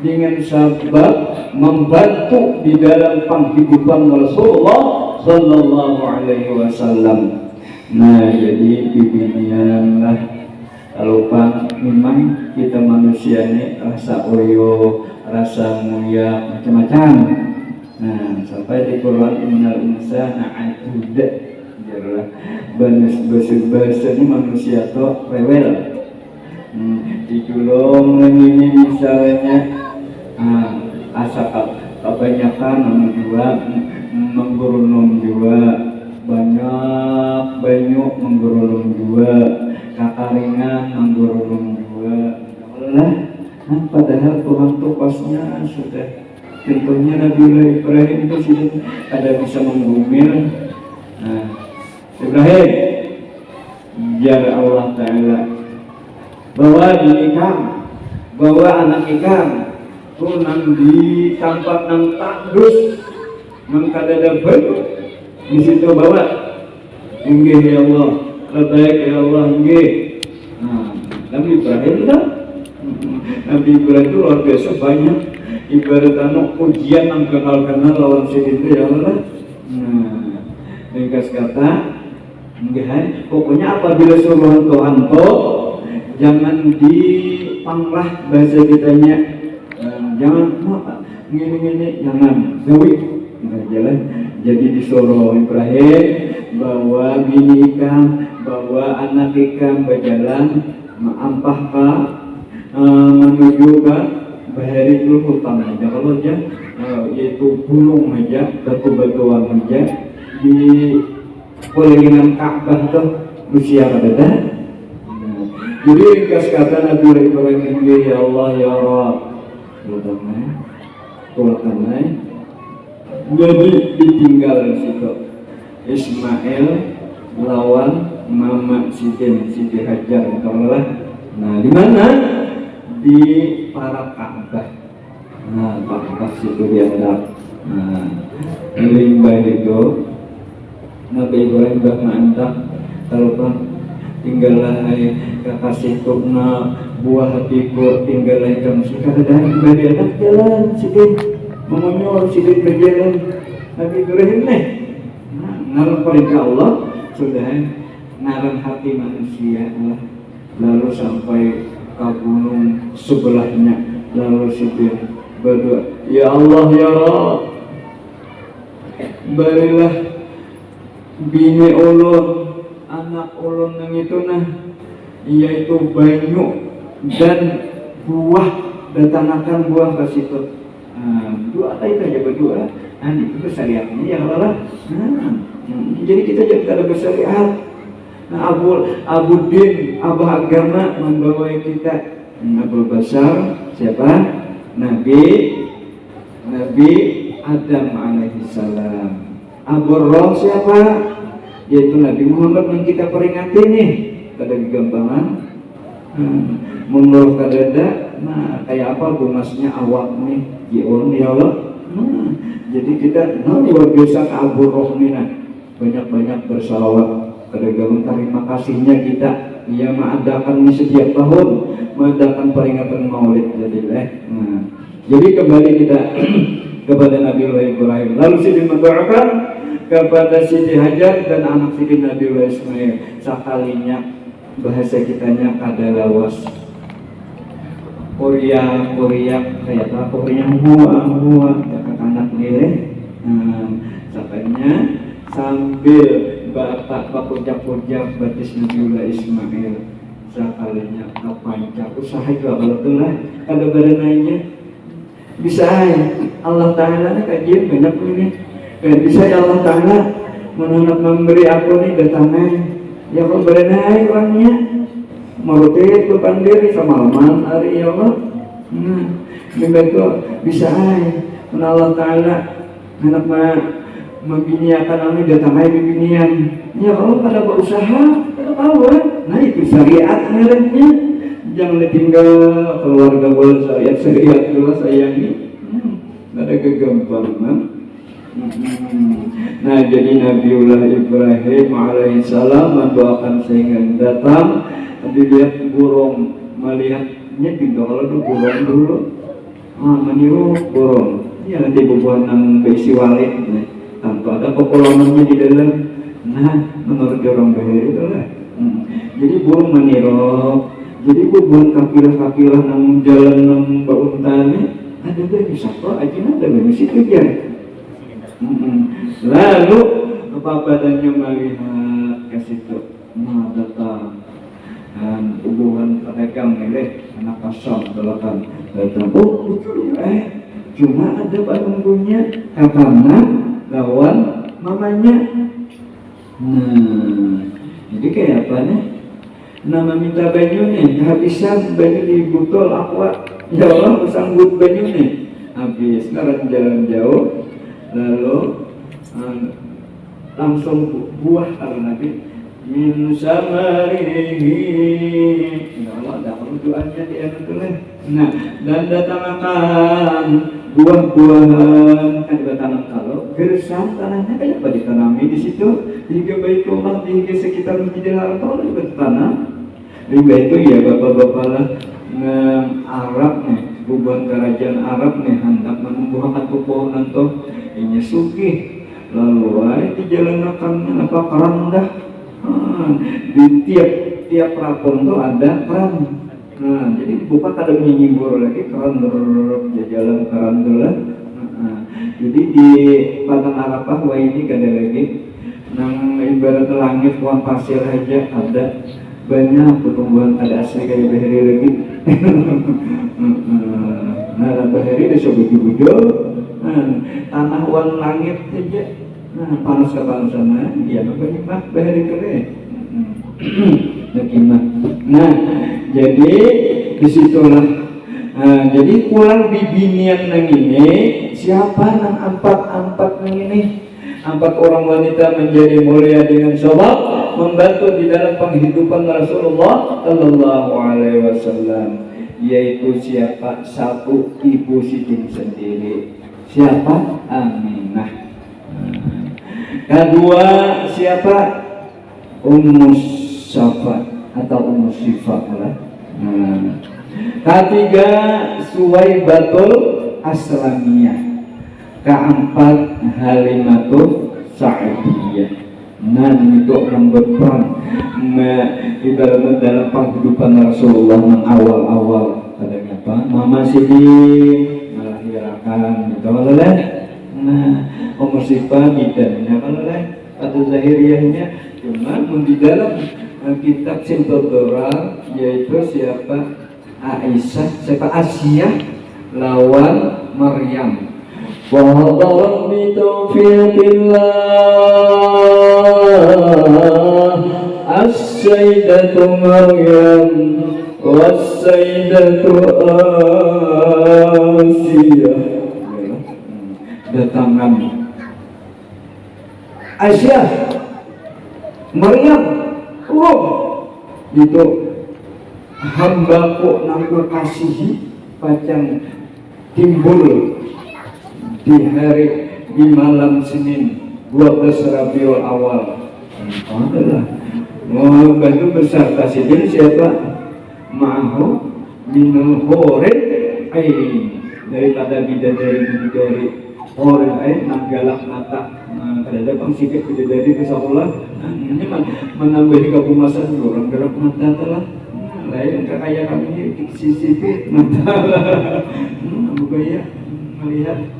Dengan sebab membantu di dalam penghidupan Rasulullah Sallallahu Alaihi Wasallam. Nah, jadi bimbingan lah. Kalau memang kita manusia ini rasa oyo, rasa mulia macam-macam. Nah, sampai di Quran innal insana ajuda. Jelas bahasa ini manusia tuh rewel. Diculung ini misalnya asa kebanyakan menggurunum juga banyak menggurunum juga kakaringan menggurunum juga padahal Tuhan tuh pasnya sudah contohnya Nabi Ibrahim itu sudah ada bisa menggumil. Ibrahim jar Allah Ta'ala bahwa dinikam bahwa anak ikan tuh nang di tampak nang takdus nang kadada bentuk di situ bawa inggih ya Allah baik ya Allah inggih. Nabi Ibrahim kan Nabi Ibrahim itu luar biasa banyak ibarat anak ujian yang kenal-kenal lawan sini itu ya Allah. Ringkas kata enggak, pokoknya apabila suruhan Tuhan to jangan dipanglah bahasa kitanya jangan apa ngini jangan gawi jalan. Jadi disuruh Ibrahim bahwa bini ikan bahwa anak ikan berjalan maampah ka menuju ke bahari itu hutan aja kalau aja yaitu gunung aja batu-batuan aja di kelilingan Ka'bah tuh usia pada jadi ringkas kata Nabi Ibrahim ini ya Allah ya Rabb Tuhan jadi ditinggal di situ Ismail lawan Mama Siti Hajar kalau lah. Nah di mana di para Ka'bah Nah, pas itu diandak. Nah, limbah itu Nabi Ibrahim bah mantak kalau kan tinggallah hai kakasih tukna buah hatiku tinggallah kamu sekadang bagi anak jalan sikit memunyol sikit berjalan Nabi Ibrahim nih ngaruh perintah Allah sudah ngaruh hati manusia Allah lalu sampai ke gunung sebelahnya lalu sikit berdoa ya Allah ya Rabb barilah bini ulun anak ulun yang itu nah yaitu banyu dan buah datangkan buah ke situ doa itu aja berdoa itu syariatnya ya Allah jadi kita jangan ada bersyariat Abu Din abah agama membawa kita Abu Basar siapa Nabi Adam alaihissalam Abu Roh siapa yaitu Nabi Muhammad yang kita peringati nih pada gampangan menurut kadada kayak apa bumasnya awak nih jion ya Allah jadi kita luar biasa Abu Roh nih banyak-banyak bersalawat pada gampangan terima kasihnya kita ia mengadakan setiap tahun mengadakan peringatan maulid jadi kembali kita kepada Nabi Ibrahim lalu Siti mendoakan kepada Siti Hajar dan anak Siti Nabi Ismail sekalinya bahasa kitanya kada lawas Korea kayak apa Korea mua kakak anak nilai sekalinya sambil bapak pujak batis Nabi Ismail sekalinya kepancak usaha juga kalau itulah kada berenainya bisa Allah Ta'ala kajian banyak ini bisa Allah Ta'ala memberi aku nih datangnya ya kau berenai orangnya merutik lupan diri semalaman hari ya Allah itu bisa Allah Ta'ala anak membiniakan ini datangnya bibinian ya Allah pada berusaha kada tahu nah itu syariat mereka jangan ditinggal keluarga bola syariat dulu sayangi ada kegampangan nah jadi Nabiullah Ibrahim alaihissalam mendoakan sehingga datang dilihat burung melihatnya tinggal dulu burung dulu meniru burung ya nanti bubuhan yang berisi walid tanpa ada pepolangannya di dalam nah menurut orang bahir itu lah jadi burung meniru jadi bubuhan kafilah yang jalan yang bauntanya ada dari siapa aja ada dari situ aja lalu apa badannya melihat ke situ datang dan hubungan pedagang milik anak kasam datang betul cuma ada penunggunya kakaknya lawan mamanya jadi kayak apa nih nama minta baju nih kehabisan baju di botol aqua ya Allah sanggup baju nih habis sekarang jalan jauh lalu langsung buah kalau Nabi min samarihi ya Allah dah doanya di tulis nah dan datangkan buah-buahan kan bertanam kalau gersam tanahnya kayak apa ditanami di situ hingga Baitullah hingga sekitar Masjidil Haram kalau bertanam hingga itu ya bapak-bapak lah Arab nih bubuhan kerajaan Arab nih hendak menumbuhkan pepohonan toh ini sugih lalu di jalan makannya apa keran dah di tiap rapon tuh ada keran jadi bukan ada menyinggur lagi keran jalan keran dulu jadi di Padang Arafah wah ini ada lagi nang ibarat langit uang pasir aja ada banyak pertumbuhan ada asli kayak bahari lagi nah bahari ada sebut-bujol tanah uang langit aja panas ke panasan ya banyak bahari keren nah jadi disitulah jadi pulang bibinian nang ini siapa nang empat nang ini 4 orang wanita menjadi mulia dengan sebab membantu di dalam penghidupan Rasulullah Sallallahu Alaihi Wasallam yaitu siapa? Satu, ibu Sidin sendiri. Siapa? Aminah. Kedua siapa? Ummu Syafa atau Ummu Syifa lah. Ketiga Suwaibatul Aslamiyah. Keempat Halimatul Sa'diyah. Nah itu berperan ibaratnya dalam penghidupan Rasulullah yang awal-awal adanya apa? Mama Sidin melahirkan gitu oleh. Nah Ummu Syifa bidannya oleh atau zahiriyahnya cuma di dalam kitab Simple Dora yaitu siapa? Aisyah, siapa? Asyah lawan Maryam. Wahdarat bitaufiqillah as-sayyidatu Maryam was-sayyidatu Asiyah. Datangan Aisyah, Maryam, itu hambaku nampil kasihi pacang timbul di malam Senin 12 Rabiul Awal. Adalah mau bantu beserta Sidin siapa? Ma'ahu minul horin ain, daripada bidadari horin ain nanggalak mata. Ada pangsikit bidadari kesakulah ini menambahi kepumasan orang gerak mata telah lain kakaya kami sisipit mata bukan ya melihat.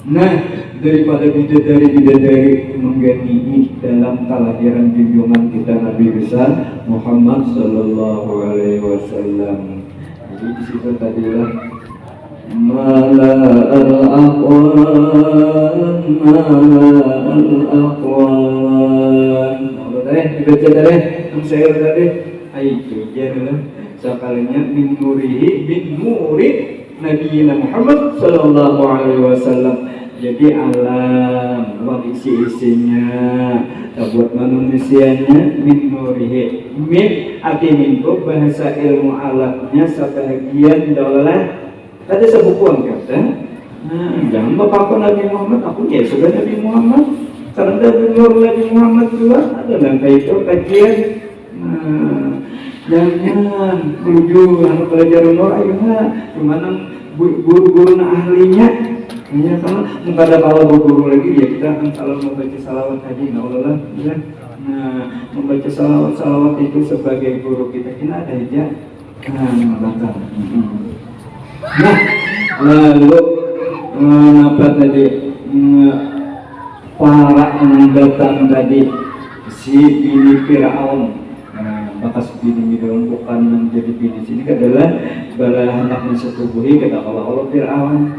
Nah daripada bidadari mengganti dalam kelahiran junjungan kita Nabi besar Muhammad Sallallahu Alaihi Wasallam. Jadi di situ tadilah mala al-aqwan dibaca tadi yang saya tadi itu ya adalah sekalinya min nurihi bin murid Nabi Muhammad Sallallahu Alaihi Wasallam. Jadi alam buat isi-isinya buat manusianya min nurihi min arti min bahasa ilmu alatnya sebagian dolar ada sebukuan kata. Jangan bapak Nabi Muhammad, aku ya sudah Nabi Muhammad. Karena Nabi Muhammad juga ada langkah itu kajian. Jangan menuju pelajaran orang gimana guru ahlinya. Ya kalau kalau guru lagi ya kita kan kalau membaca salawat haji Allah ya. Nah membaca salawat itu sebagai guru kita ada aja. Nah, lalu apa tadi para yang datang tadi si bini Fir'aun, bakas bini Fir'aun bukan menjadi bini sini adalah bala anaknya setubuhi kata Allah Fir'aun.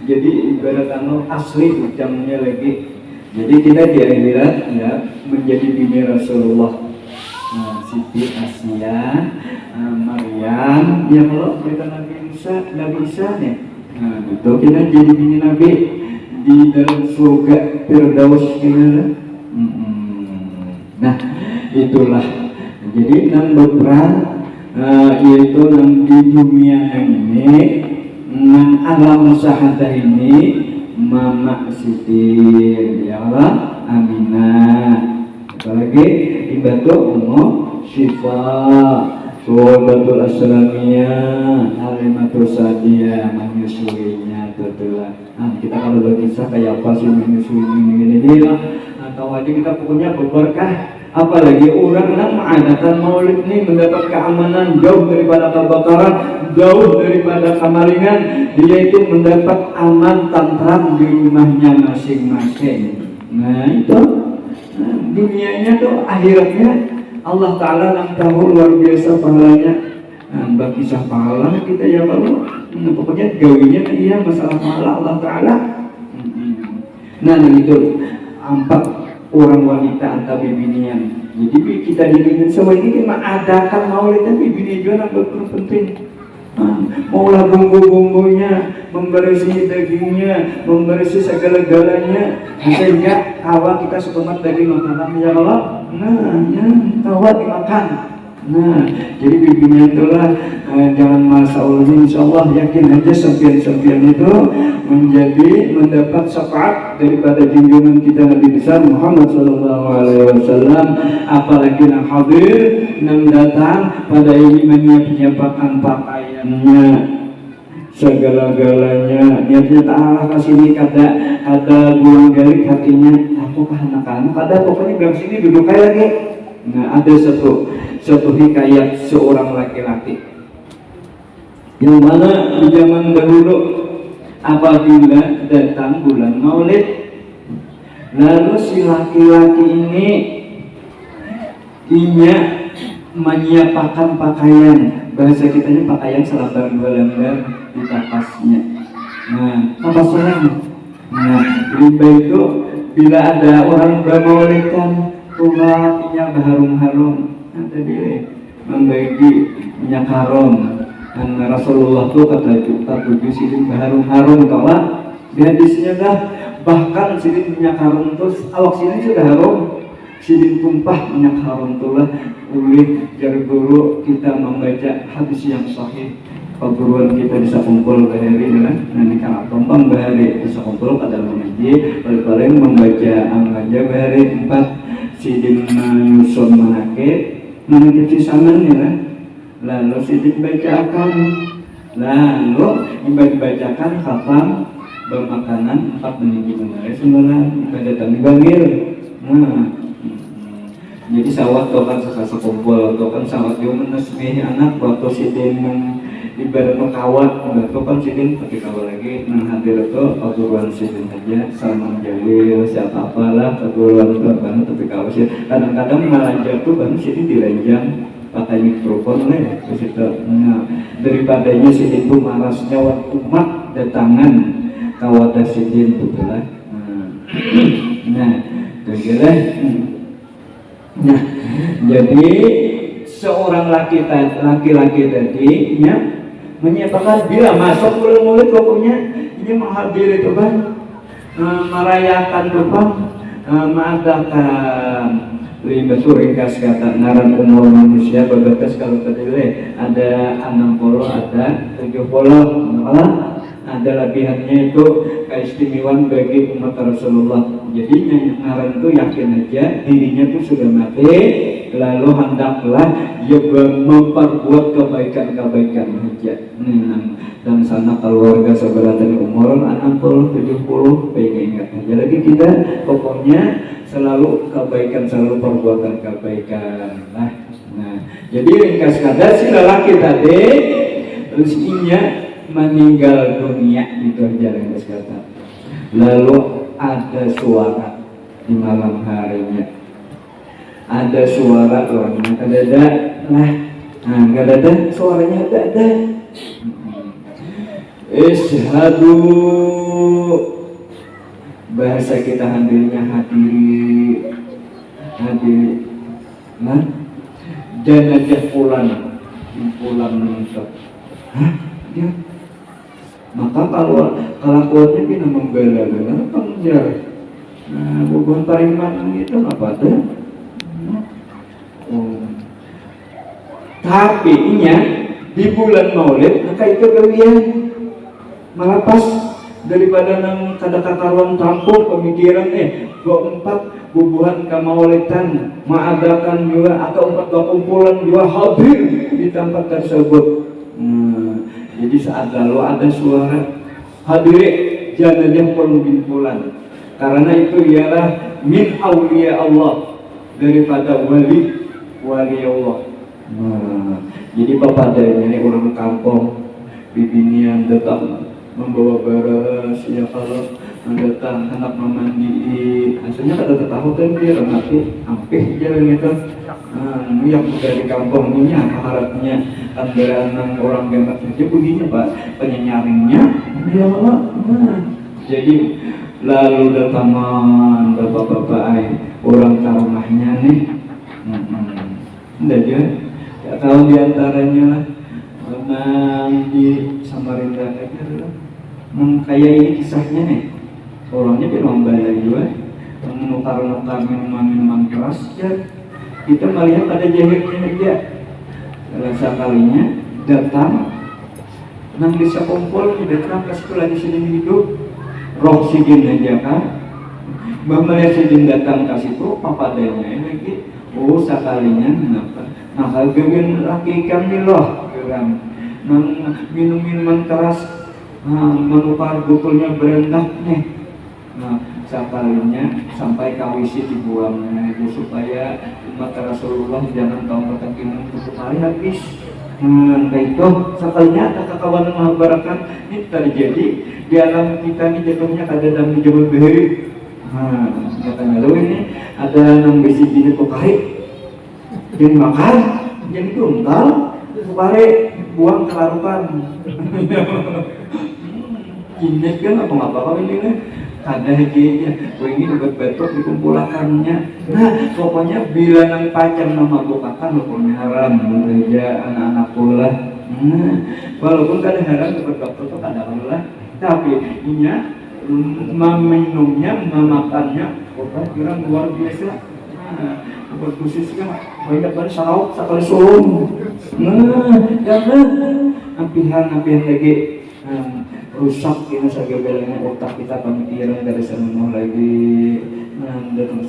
Jadi ibarat asli ucapnya lagi. Jadi kita di akhirat ya menjadi bini Rasulullah. Siti Asia, Maryam, ya kalau kita Nabi Isa nih. Itu kita jadi bini Nabi di dalam surga Firdaus kita. Nah, itulah. Jadi nang berperan yaitu nang di dunia ini, nang alam syahadah ini, Mama Siti, ya Allah, Aminah. Apalagi ibadah Ummu Syifa, Suwaibatul Aslamiyah, Halimatul Sa'diyah, menyusuinya betulah. Kita kalau berkisah kayak apa sih menyusui ini dia, atau aja kita pokoknya berberkah. Apalagi orang yang mengadakan maulid ini mendapat keamanan jauh daripada kebakaran, jauh daripada kemalingan, dia itu mendapat aman tentram di rumahnya masing-masing. Nah itu dunianya tuh akhiratnya Allah Ta'ala yang tahu luar biasa pahalanya. Mbak kisah pahala kita ya kalau pokoknya gawinya iya masalah pahala Allah Ta'ala. Nah itu empat orang wanita antar bibinian. Jadi kita dibimbing semua ini mengadakan maulid tapi bini juga yang berpenting. Maulah bumbu-bumbunya, memberisi dagingnya, memberisi segala-galanya, sehingga awal kita sekomat daging makanan ya Allah. Nah, ya, awal dimakan. Nah, jadi bimbingan itulah jangan merasa Allah, insya Allah yakin aja sempian-sempian itu mendapat syafaat daripada junjungan kita Nabi besar Muhammad Sallallahu Alaihi Wasallam. Apalagi yang hadir yang datang pada ini menyiapkan pakaiannya segala-galanya, niatnya ta'ala kasih ada gulang galik hatinya, apakah anak-anak ada pokoknya bilang sini duduk kayak lagi. Nah, ada satu hikayat seorang laki-laki yang mana di zaman dahulu apabila datang bulan Maulid, lalu si laki-laki ini menyiapkan pakaian, bahasa kitanya pakaian selembar dua lembar di tapasnya. Nah, tapas orang. Nah, riba itu bila ada orang bermaulid kan tulanginya berharum-harum, ada dia membagi minyak harum. Dan Rasulullah tuh kata tujuh sidin berharum-harum kawan. Di hadisnya dah bahkan sidin minyak harum terus awak sidin sudah harum, sidin tumpah minyak harum tulah oleh jari guru kita membaca hadis yang sahih. Perguruan kita bisa kumpul bahari dengan nanti kalau tompang bahari bisa kumpul pada mengaji paling membaca anggaja bahari 4 sidin menyusun manakib sisaman ya, lalu sidin baca akan, lalu dibacakan khatam bermakanan 4 meninggi menari sembilan ibadah kami bangil. Nah, jadi sawat tokan sekasa kumpul tokan sawat yo menesmi anak waktu sidin ibarat mengkawat, itu kan sidin pakai kawat lagi. Nah, hadir itu perguruan sidin saja, sama jalil siapa apalah perguruan itu banget tapi kawat sih. Kadang-kadang ngajar tuh banget sidin diranjang pakai mikrofon nih, terus itu. Nah, daripadanya sidin tuh marasnya waktu umat datangan kawat sidin betul lah. Nah, kira-kira. Nah, jadi seorang laki-laki tadi ya menyiapkan bila masuk bulan Maulid pokoknya ini menghadiri itu kan merayakan depan mengadakan betul ringkas kata ngaran umur manusia berbatas kalau tadi ada 60 ada 70 malah ada lebihannya itu keistimewaan bagi umat Rasulullah. Jadi ngaran itu yakin aja dirinya itu sudah mati, lalu hendaklah ia memperbuat kebaikan-kebaikan saja. Dan sana keluarga seberatan umur 60-70 pengen ingat aja lagi kita pokoknya selalu kebaikan, selalu perbuatan kebaikan. Nah, jadi ringkas kata si lelaki tadi rezekinya meninggal dunia itu aja ringkas kata. Lalu ada suara di malam harinya, ada suara orangnya ada nah nggak ada suaranya ada ishadu bahasa kita hadirnya hadiri nah jenazah pulang meninggal. Dia maka kalau kelakuannya kita membela-bela penjara. Nah, bukan pariman itu apa tuh? Tapi di bulan Maulid maka itu kalian melepas daripada nang kadang-kadang tampung pemikiran 24 bubuhan kamaulidan mengadakan juga atau 4 kumpulan juga hadir di tempat tersebut. Jadi saat lalu ada suara hadirin jangan kumpulan karena itu ialah min awliya Allah daripada wali Allah. Jadi papadanya ini orang kampung bibinian datang membawa beras ya kalau mendatang anak memandi hasilnya kada tahu kan dia mati ampih jalan itu. Yang dari kampung ini apa harapnya antara orang gemak saja begini Pak penyenyaringnya ya Allah. Jadi lalu datangan bapak-bapak orang ke rumahnya nih aja ya, kalau diantaranya lah di Samarinda kayak ini kisahnya nih orangnya berlomba juga menukar-nukar minuman keras ya. Kita melihat ada jahirnya aja rasa kalinya datang nang bisa kumpul datang ke sekolah di sini hidup roh sidin aja kan bambalnya sidin datang ke situ papadanya lagi oh sekalinya kenapa nah hargain laki kami loh geram nang minum minuman keras menukar botolnya berendah nih nah sekalinya sampai kawisi dibuangnya itu supaya umat Rasulullah jangan tahu ketakinan untuk hari habis kayak itu sekalinya ada kekawanan mahabarakan ini terjadi di alam kita ini jatuhnya ada dalam jabal beheri katanya lo ini ada nang besi jenis pokari jadi makan jadi kuntal pokari buang kelarukan ini kan apa ini ada hajinya, ini dapat betok dikumpulakannya. Nah, pokoknya bila nang pacar nama bukakan hukumnya haram, gereja anak-anak pula. Walaupun kadang haram dapat betok itu kadang pula, tapi inya meminumnya, memakannya, obat kurang luar biasa. Obat khusus kan banyak banget sauk sekali sulung. Jangan apihan lagi. Rusak ini saja belanya otak kita pemikiran dari sana lagi dan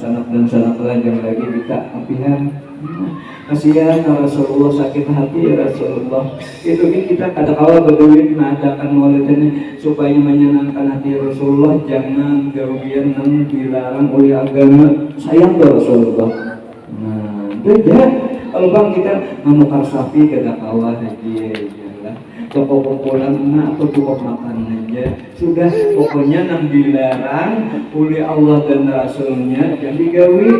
sana pelajar lagi kita apihan kasihan Rasulullah sakit hati ya Rasulullah itu kita kadang-kadang berduit mengadakan maulid ini supaya menyenangkan hati Rasulullah jangan kerugian yang dilarang oleh agama sayang ke Rasulullah beda kalau bang kita menukar sapi kadang-kadang haji toko kumpulan atau cukup makan aja sudah pokoknya nang dilarang oleh Allah dan Rasulnya yang digawi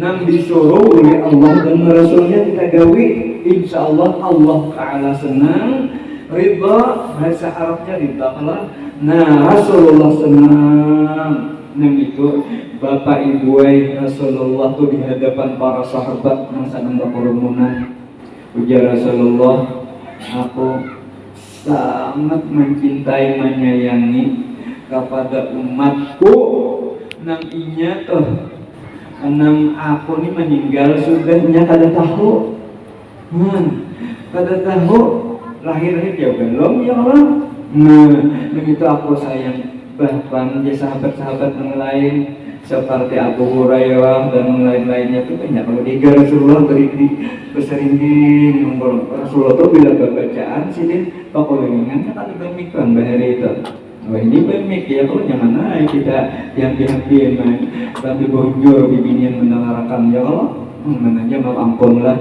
nang disuruh oleh Allah dan Rasulnya kita gawi insya Allah Allah Ta'ala senang ridha bahasa Arabnya ridha nah Rasulullah senang nang itu Bapak Ibu Rasulullah tuh di hadapan para sahabat masa nambah kerumunan ujar Rasulullah aku sangat mencintai menyayangi kepada umatku nang inya tuh nang aku nih meninggal sudahnya kada tahu kada tahu lahirnya dia belum ya Allah begitu aku sayang bahkan ya sahabat-sahabat yang lain seperti Abu Hurairah dan lain-lainnya itu banyak kalau di Rasulullah beri berseringging nombor Rasulullah itu bila bacaan sini pokoknya kan demikian bahari itu wah ini bemik ya kalau jangan naik kita yang dihampir tapi bonjol bibinian mendengarkan ya Allah aja mau ampun lah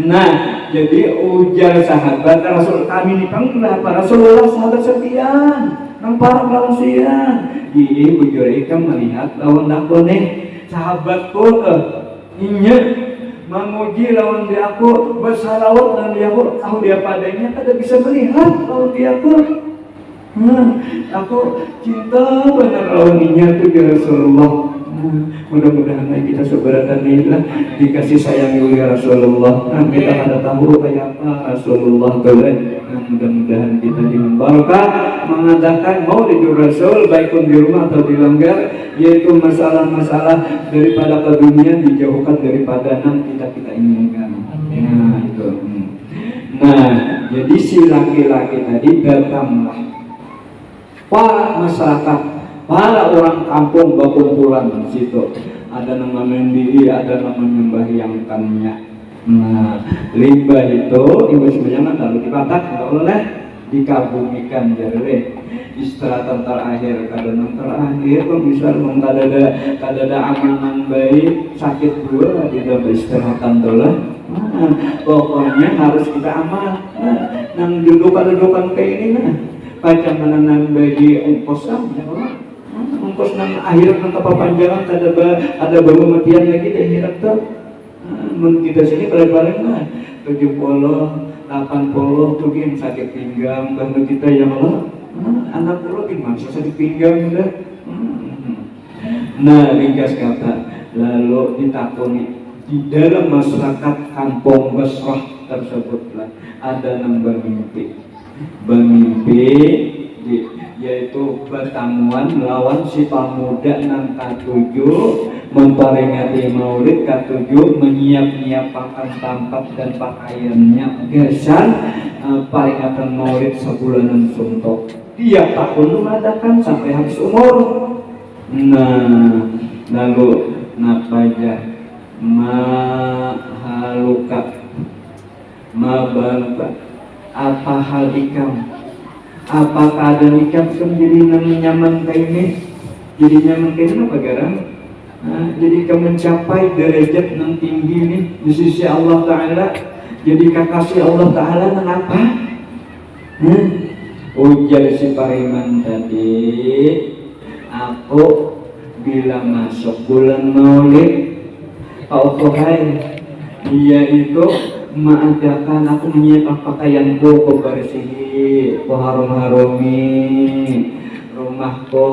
nah jadi ujar sahabat Rasul kami dipanggil para Rasulullah sahabat setia nampak manusia ibu jurika melihat lawan aku nih sahabatku inya menguji lawan dia aku bersalawat dan dia aku tahu dia padanya kada bisa melihat lawan dia aku cinta benar lawan inya tuh ya Rasulullah mudah-mudahan kita seberatan inilah dikasih sayang oleh Rasulullah kita ada tahu kayak apa Rasulullah mudah-mudahan kita dengan barokah mengadakan maulid Rasul baik pun di rumah atau di langgar yaitu masalah-masalah daripada ke dunia dijauhkan daripada yang kita inginkan nah itu nah jadi si laki-laki tadi datanglah para masyarakat para orang kampung berkumpulan di situ ada nama mendiri ada nama menyembahyangkannya nah limbah itu sebenarnya kalau dipatak nggak boleh dikabumikan jadi istirahatan terakhir kadang terakhir kalau misal kada ada amanan baik sakit dulu di dalam istirahatan dulu pokoknya harus kita amal nang dudukan kayak ini baca menanam bagi ongkosan ya Allah ongkos nang akhirat nang kepanjangan ada baru matian lagi di akhirat tuh kita sini paling-paling lah 70 80 tuh yang sakit pinggang bantu kita ya Allah anak pulau gimana sakit pinggang udah nah ringkas kata lalu ditakuni di dalam masyarakat kampung Basrah tersebutlah ada yang bermimpi yaitu yaitu bertamuan lawan si pemuda nang katujuh memperingati maulid, katujuh menyiap-nyiapkan tempat dan pakaiannya gesan peringatan maulid sebulanan suntok tiap tahun mengadakan sampai habis umur. Nah lalu napaja mahaluka mabalba apa hal ikam, apa keadaan ikam sendiri nang nyaman kayak ini, jadi nyaman kayak ini apa garam? Nah, jadi kamu mencapai derajat yang tinggi nih di sisi Allah Ta'ala, jadi kekasih Allah Ta'ala nang apa? Ujar si Pariman tadi, aku bila masuk bulan Maulid, dia itu mengadakan aku menyiapkan pakaianku, ku bersihi, ku harum-harumi rumahku,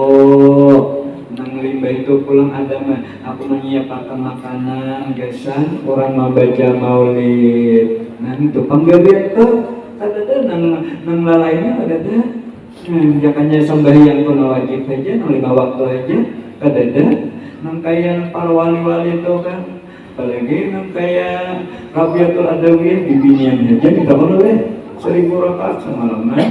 nang limbah itu pulang ada aku menyiapkan makanan gesan orang mau baca maulid. Nah itu panggabian tuh ada nang lalainya ada jangannya sembahyang kuno wajib aja nang 5 waktu aja ada nang kayak para wali-wali itu kan, apalagi nang kayak Rabiatul Adawiyah di binian aja kita boleh 1000 rakaat semalaman.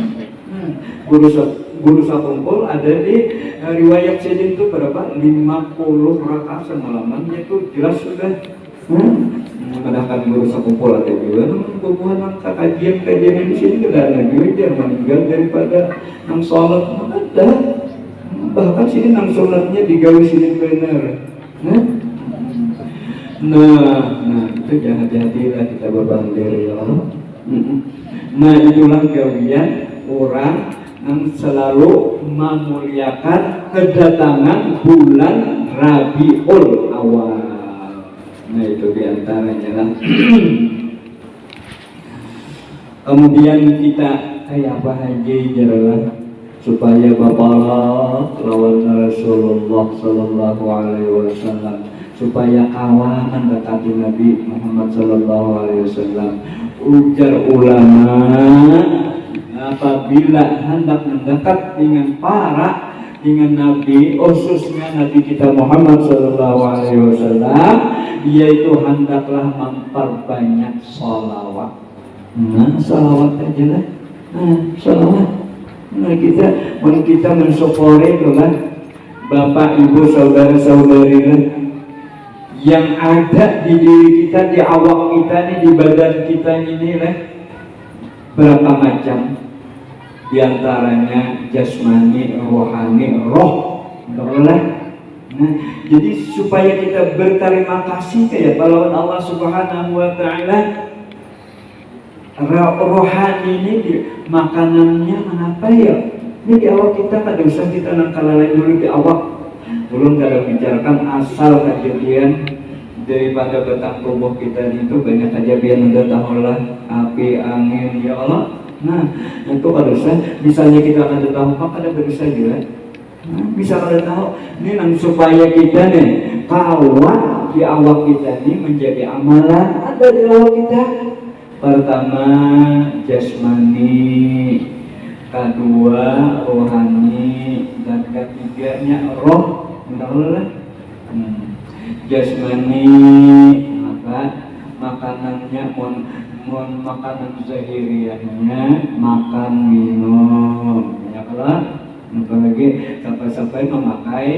Guru sakumpul ada di riwayat Sayyidin itu berapa? 50 rakaat semalaman, itu jelas sudah. Mengadakan guru sakumpul ada juga. Hubungan kajian di sini tidak ada juga meninggal daripada nang sholat ada. Bahkan sini nang sholatnya digawe sini benar. Nah itu jangan hati-hatilah kita berbangga ya Allah. Nah itulah gawian orang yang selalu memuliakan kedatangan bulan Rabiul Awal. Nah itu diantaranya lah. Kemudian kita kayak apa aja jeralah supaya bapak lawan Rasulullah Sallallahu Alaihi Wasallam, supaya kawan mendekati Nabi Muhammad Sallallahu Alaihi Wasallam. Ujar ulama, apabila hendak mendekat dengan Nabi, khususnya Nabi kita Muhammad Sallallahu Alaihi Wasallam, yaitu hendaklah memperbanyak sholawat. Sholawat aja lah. Sholawat. Kita mensyukuri itulah Bapak, Ibu, saudara-saudari yang ada di diri kita, di awak kita nih, di badan kita ini lah, berapa macam, diantaranya jasmani, rohani, roh, jadi supaya kita berterima kasih kayak pahlawan Allah Subhanahu Wa Taala. Rohani ini makanannya mengapa ya? Ini di awak kita kan usah kita nangkalalai dulu di awak. Belum kada bicarakan asal kejadian daripada batang tubuh kita itu banyak kejadian udah tahulah api, angin, ya Allah. Nah itu kada usah. Misalnya kita akan tahu apa kada berusaha juga. Bisa kada tahu. Ini nang supaya kita nih kawan di awak kita ini menjadi amalan ada di awak kita. Pertama jasmani, kedua rohani, dan ketiganya roh. Jasmani apa? Makanannya makanan zahiriyahnya makan minum, ya kalau apalagi sampai memakai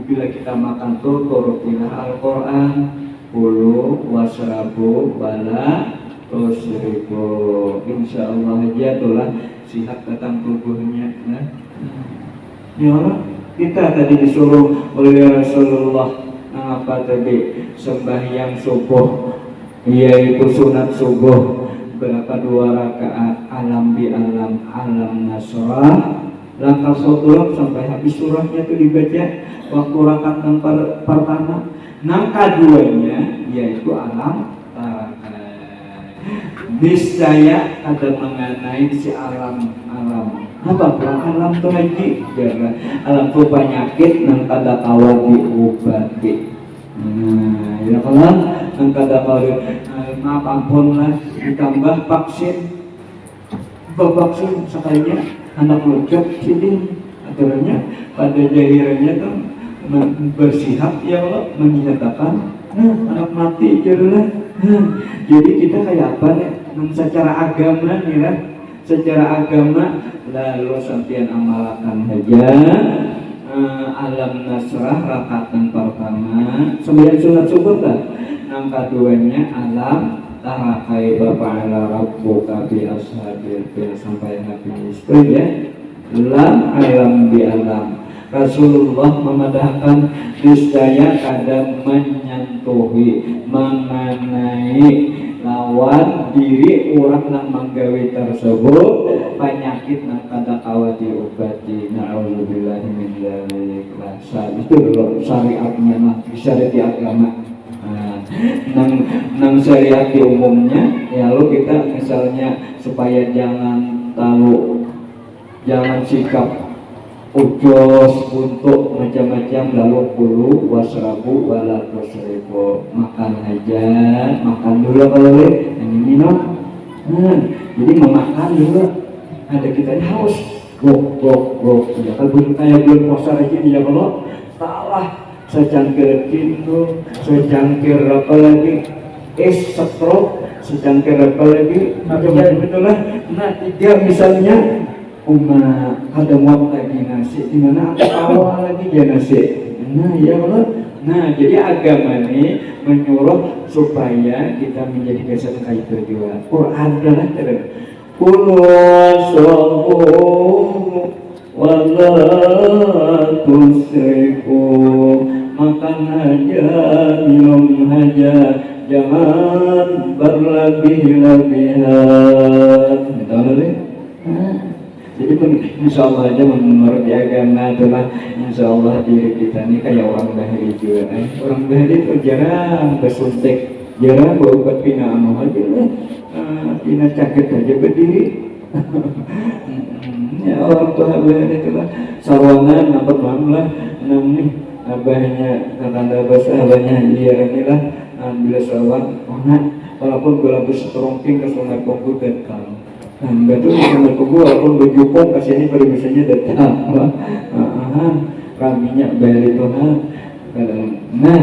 bila kita makan tuh turutilah Al-Quran, kulu wasrabu bala terus 1000, insya Allah aja itulah sihat datang tubuhnya. Nah, ya Allah, kita tadi disuruh oleh Rasulullah apa tadi sembahyang subuh, yaitu sunat subuh berapa 2 rakaat alam bi alam, alam nasrah, langkah sholat sampai habis surahnya itu dibaca waktu rakaat yang pertama. Nang keduanya yaitu alam niscaya ada mengenai si alam apa alam tuh lagi jangan alam tuh penyakit nang kada kawan diobati. Ya kalau nang kada kawan maaf ampun lah ditambah vaksin sekalinya anak lucu sini aturannya pada jahirannya tuh bersihat ya Allah menyatakan anak mati jerulah. Jadi kita kayak apa nih secara agama nih lah, secara agama lalu sampean amalkan aja alam nasrah rakaatan pertama sembahyang sunat subuh kan, yang keduanya alam tarakai bapak ala rabbuka bi ashabil fil sampai habis itu ya. Lam alam bi alam Rasulullah memadahkan niscaya kadang menyentuhi mengenai lawan diri orang yang menggawe tersebut penyakit yang kada kawat diobati. Na'udzubillahi min dzalik. Itu dulu syariatnya mah syariat agama. Nang syariat di umumnya ya lo kita misalnya supaya jangan jangan sikap ujos untuk macam-macam lalu kulu wasrabu wala tusrifu, makan aja, makan dulu kalau boleh, ini minum. Jadi memakan dulu. Ada kita ini haus, gok. Ya kalau kayak belum puasa aja ya kalau salah secangkir kintu, secangkir apa lagi, stroke, secangkir apa lagi, macam-macam itulah. Nah tiga misalnya. Ada muat lagi nasi, di mana awal lagi dia nasi. Nah ya Allah. Nah jadi agama ini menyuruh supaya kita menjadi kesan kayak itu juga. Quran adalah Kulu wasrabu wala tusrifu, makan aja, minum aja, jangan berlebih-lebihan. Tahu deh? Jadi insya Allah aja menurut agama itulah insya Allah diri kita ini kayak orang bahari juga. Orang bahari itu jarang bersuntik, jarang berobat pina amal aja lah, pina sakit aja berdiri. Ya orang tua bahari itulah sarwangan nampak mamlah namanya abahnya kakanda bahasa abahnya dia inilah bila sarwan walaupun gula berseterongking ke sungai komputer kalau betul sama kubu walaupun berjupung kasihnya pada misalnya datang kaminya bayar itu nah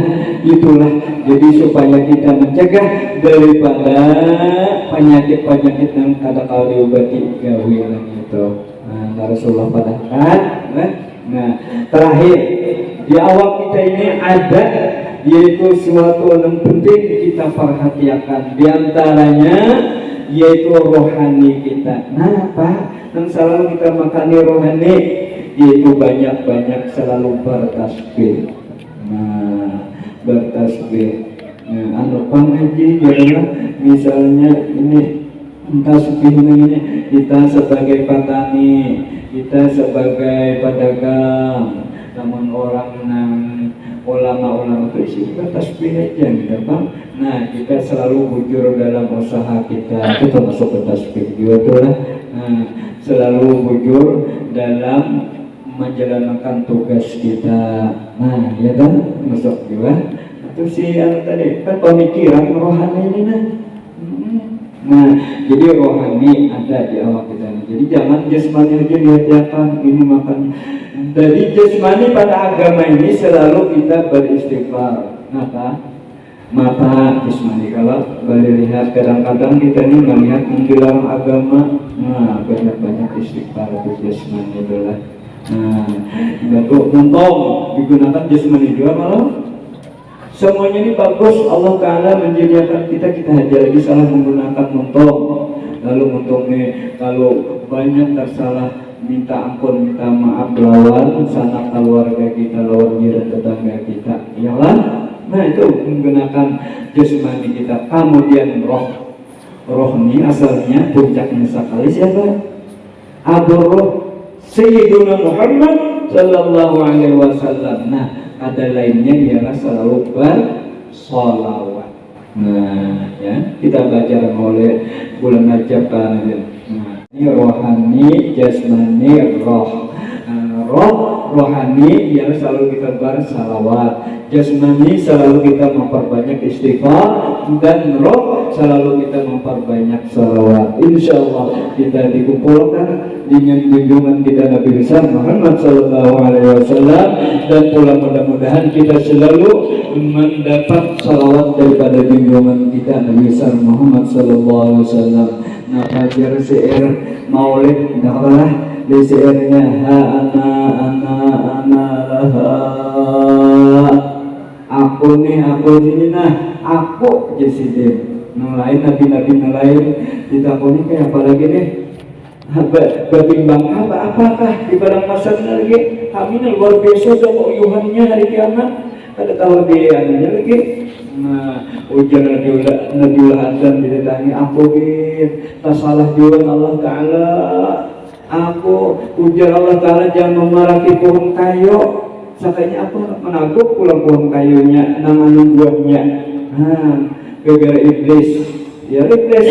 itulah jadi supaya kita mencegah daripada penyakit-penyakit yang kada kau diobati gawilan itu. Nah Rasulullah padahkan nah terakhir di awal kita ini ada yaitu suatu yang penting kita perhatikan diantaranya yaitu rohani kita. Nah apa yang selalu kita makani rohani yaitu banyak-banyak selalu bertasbih. Nah bertasbih. Nah anupan aja jangan misalnya ini tasbih ini kita sebagai petani, kita sebagai pedagang, namun orang ulama-ulama itu isi kita tasbih aja gitu Bang. Nah kita selalu bujur dalam usaha kita, itu termasuk tasbih juga tuh lah. Nah, selalu bujur dalam menjalankan tugas kita. Nah ya kan masuk juga. Itu sih yang tadi kan pemikiran rohani ini nah. Nah jadi rohani ada di awal kita. Jadi jangan jasmani aja diajarkan ini makan. Jadi jasmani pada agama ini selalu kita beristighfar. Mata jasmani kalau lihat kadang-kadang kita ini melihat menghilang agama. Nah banyak-banyak istighfar itu jasmani itulah. Nah untuk untung digunakan jasmani juga malah. Semuanya ini bagus Allah Ta'ala menjadikan kita aja lagi salah menggunakan untung. Lalu untungnya kalau banyak tersalah minta ampun, minta maaf lawan sanak keluarga kita, lawan jiran tetangga kita, iyalah. Nah itu menggunakan jasmani kita. Kemudian roh ini asalnya puncaknya sekali siapa? Roh Sayyiduna Muhammad Sallallahu Alaihi Wasallam. Nah ada lainnya ialah selalu bersolawat. Nah ya kita belajar oleh bulan Rajab kan. Nah ini rohani, jasmani, roh rohani ialah selalu kita bersalawat, jasmani selalu kita memperbanyak istighfar, dan roh selalu kita memperbanyak salawat. Insyaallah kita dikumpulkan dengan junjungan kita Nabi besar Muhammad sallallahu alaihi wasallam, dan pula mudah-mudahan kita selalu mendapat salawat daripada junjungan kita Nabi besar Muhammad sallallahu alaihi wasallam. Nah, pelajar syair Maulid dahlah di syairnya ana aku nih, aku sini, nah aku jeside nelayan nabi-nabi nelayan ditakoni kayak apa lagi nih, berbimbang apakah di barang masa lagi kami luar biasa sama uyuhannya hari kiamat, ada tahu dia lagi. Nah, ujar Nabiullah Adam ditanya aku tak salah jual Allah Ta'ala, aku ujar Allah Ta'ala jangan memarahi pohon kayu, sakanya aku menaguk pulang pohon kayunya namanya buahnya. Nah, gara-gara iblis, ya iblis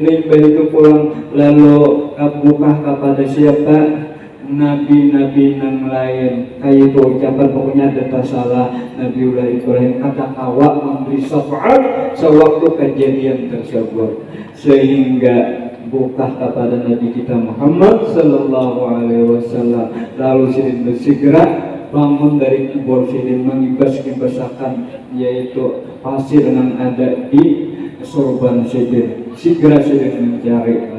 limbah itu pulang lalu buka kepada siapa? Nabi-nabi yang lain. Kayak itu ucapan pokoknya ada salah. Nabiullah Ibrahim kata kawa memberi syafaat sewaktu kejadian tersebut, sehingga buka kepada Nabi kita Muhammad sallallahu alaihi wasallam. Lalu sidin bersegera bangun dari kubur, sidin mengibas-ibasakan yaitu pasir yang ada di sorban sidin. Segera sidin mencari.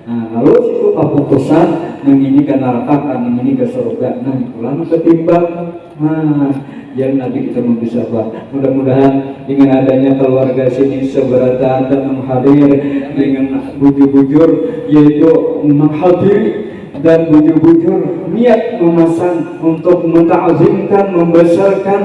Nah, lalu situ keputusan yang ini ke neraka, yang ini ke surga. Nah, pulang ketimbang. Nah, yang Nabi kita membersabar. Mudah-mudahan dengan adanya keluarga sini seberatan dan menghadir dengan bujur-bujur yaitu menghadiri dan bujur-bujur niat memasang untuk menta'zimkan, membesarkan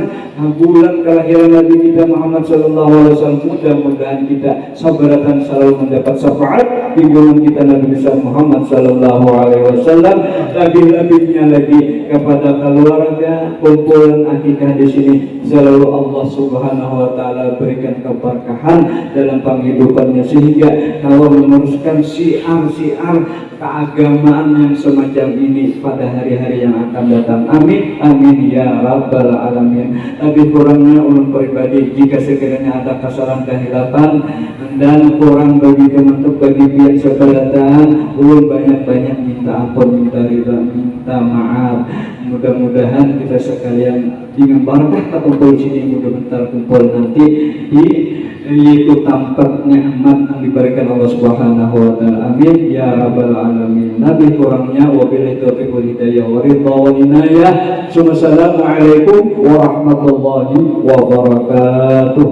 bulan kelahiran Nabi kita Muhammad sallallahu alaihi wasallam. Mudah-mudahan kita sabaratan selalu mendapat syafaat junjungan kita Nabi besar Muhammad sallallahu alaihi wasallam. Lebih-lebihnya lagi kepada keluarga kumpulan akikah di sini, selalu Allah Subhanahu wa taala berikan keberkahan dalam penghidupannya sehingga kalau meneruskan syiar-syiar keagamaan yang semacam ini pada hari-hari yang akan datang. Amin, amin ya rabbal alamin. Tapi kurangnya ulun pribadi jika sekiranya ada kesalahan kehilapan dan kurang bagi teman-teman bagi pihak seberatan, ulun banyak-banyak minta ampun, minta ridha, minta maaf. Mudah-mudahan kita sekalian dengan barakah kumpul sini, mudah-mudahan kumpul nanti di yaitu tempat nikmat yang diberikan Allah Subhanahu wa taala. Amin ya rabbal alamin. Nabi kurangnya wabillahi taufiq wal hidayah wa ridha wal inayah. Assalamualaikum warahmatullahi wabarakatuh.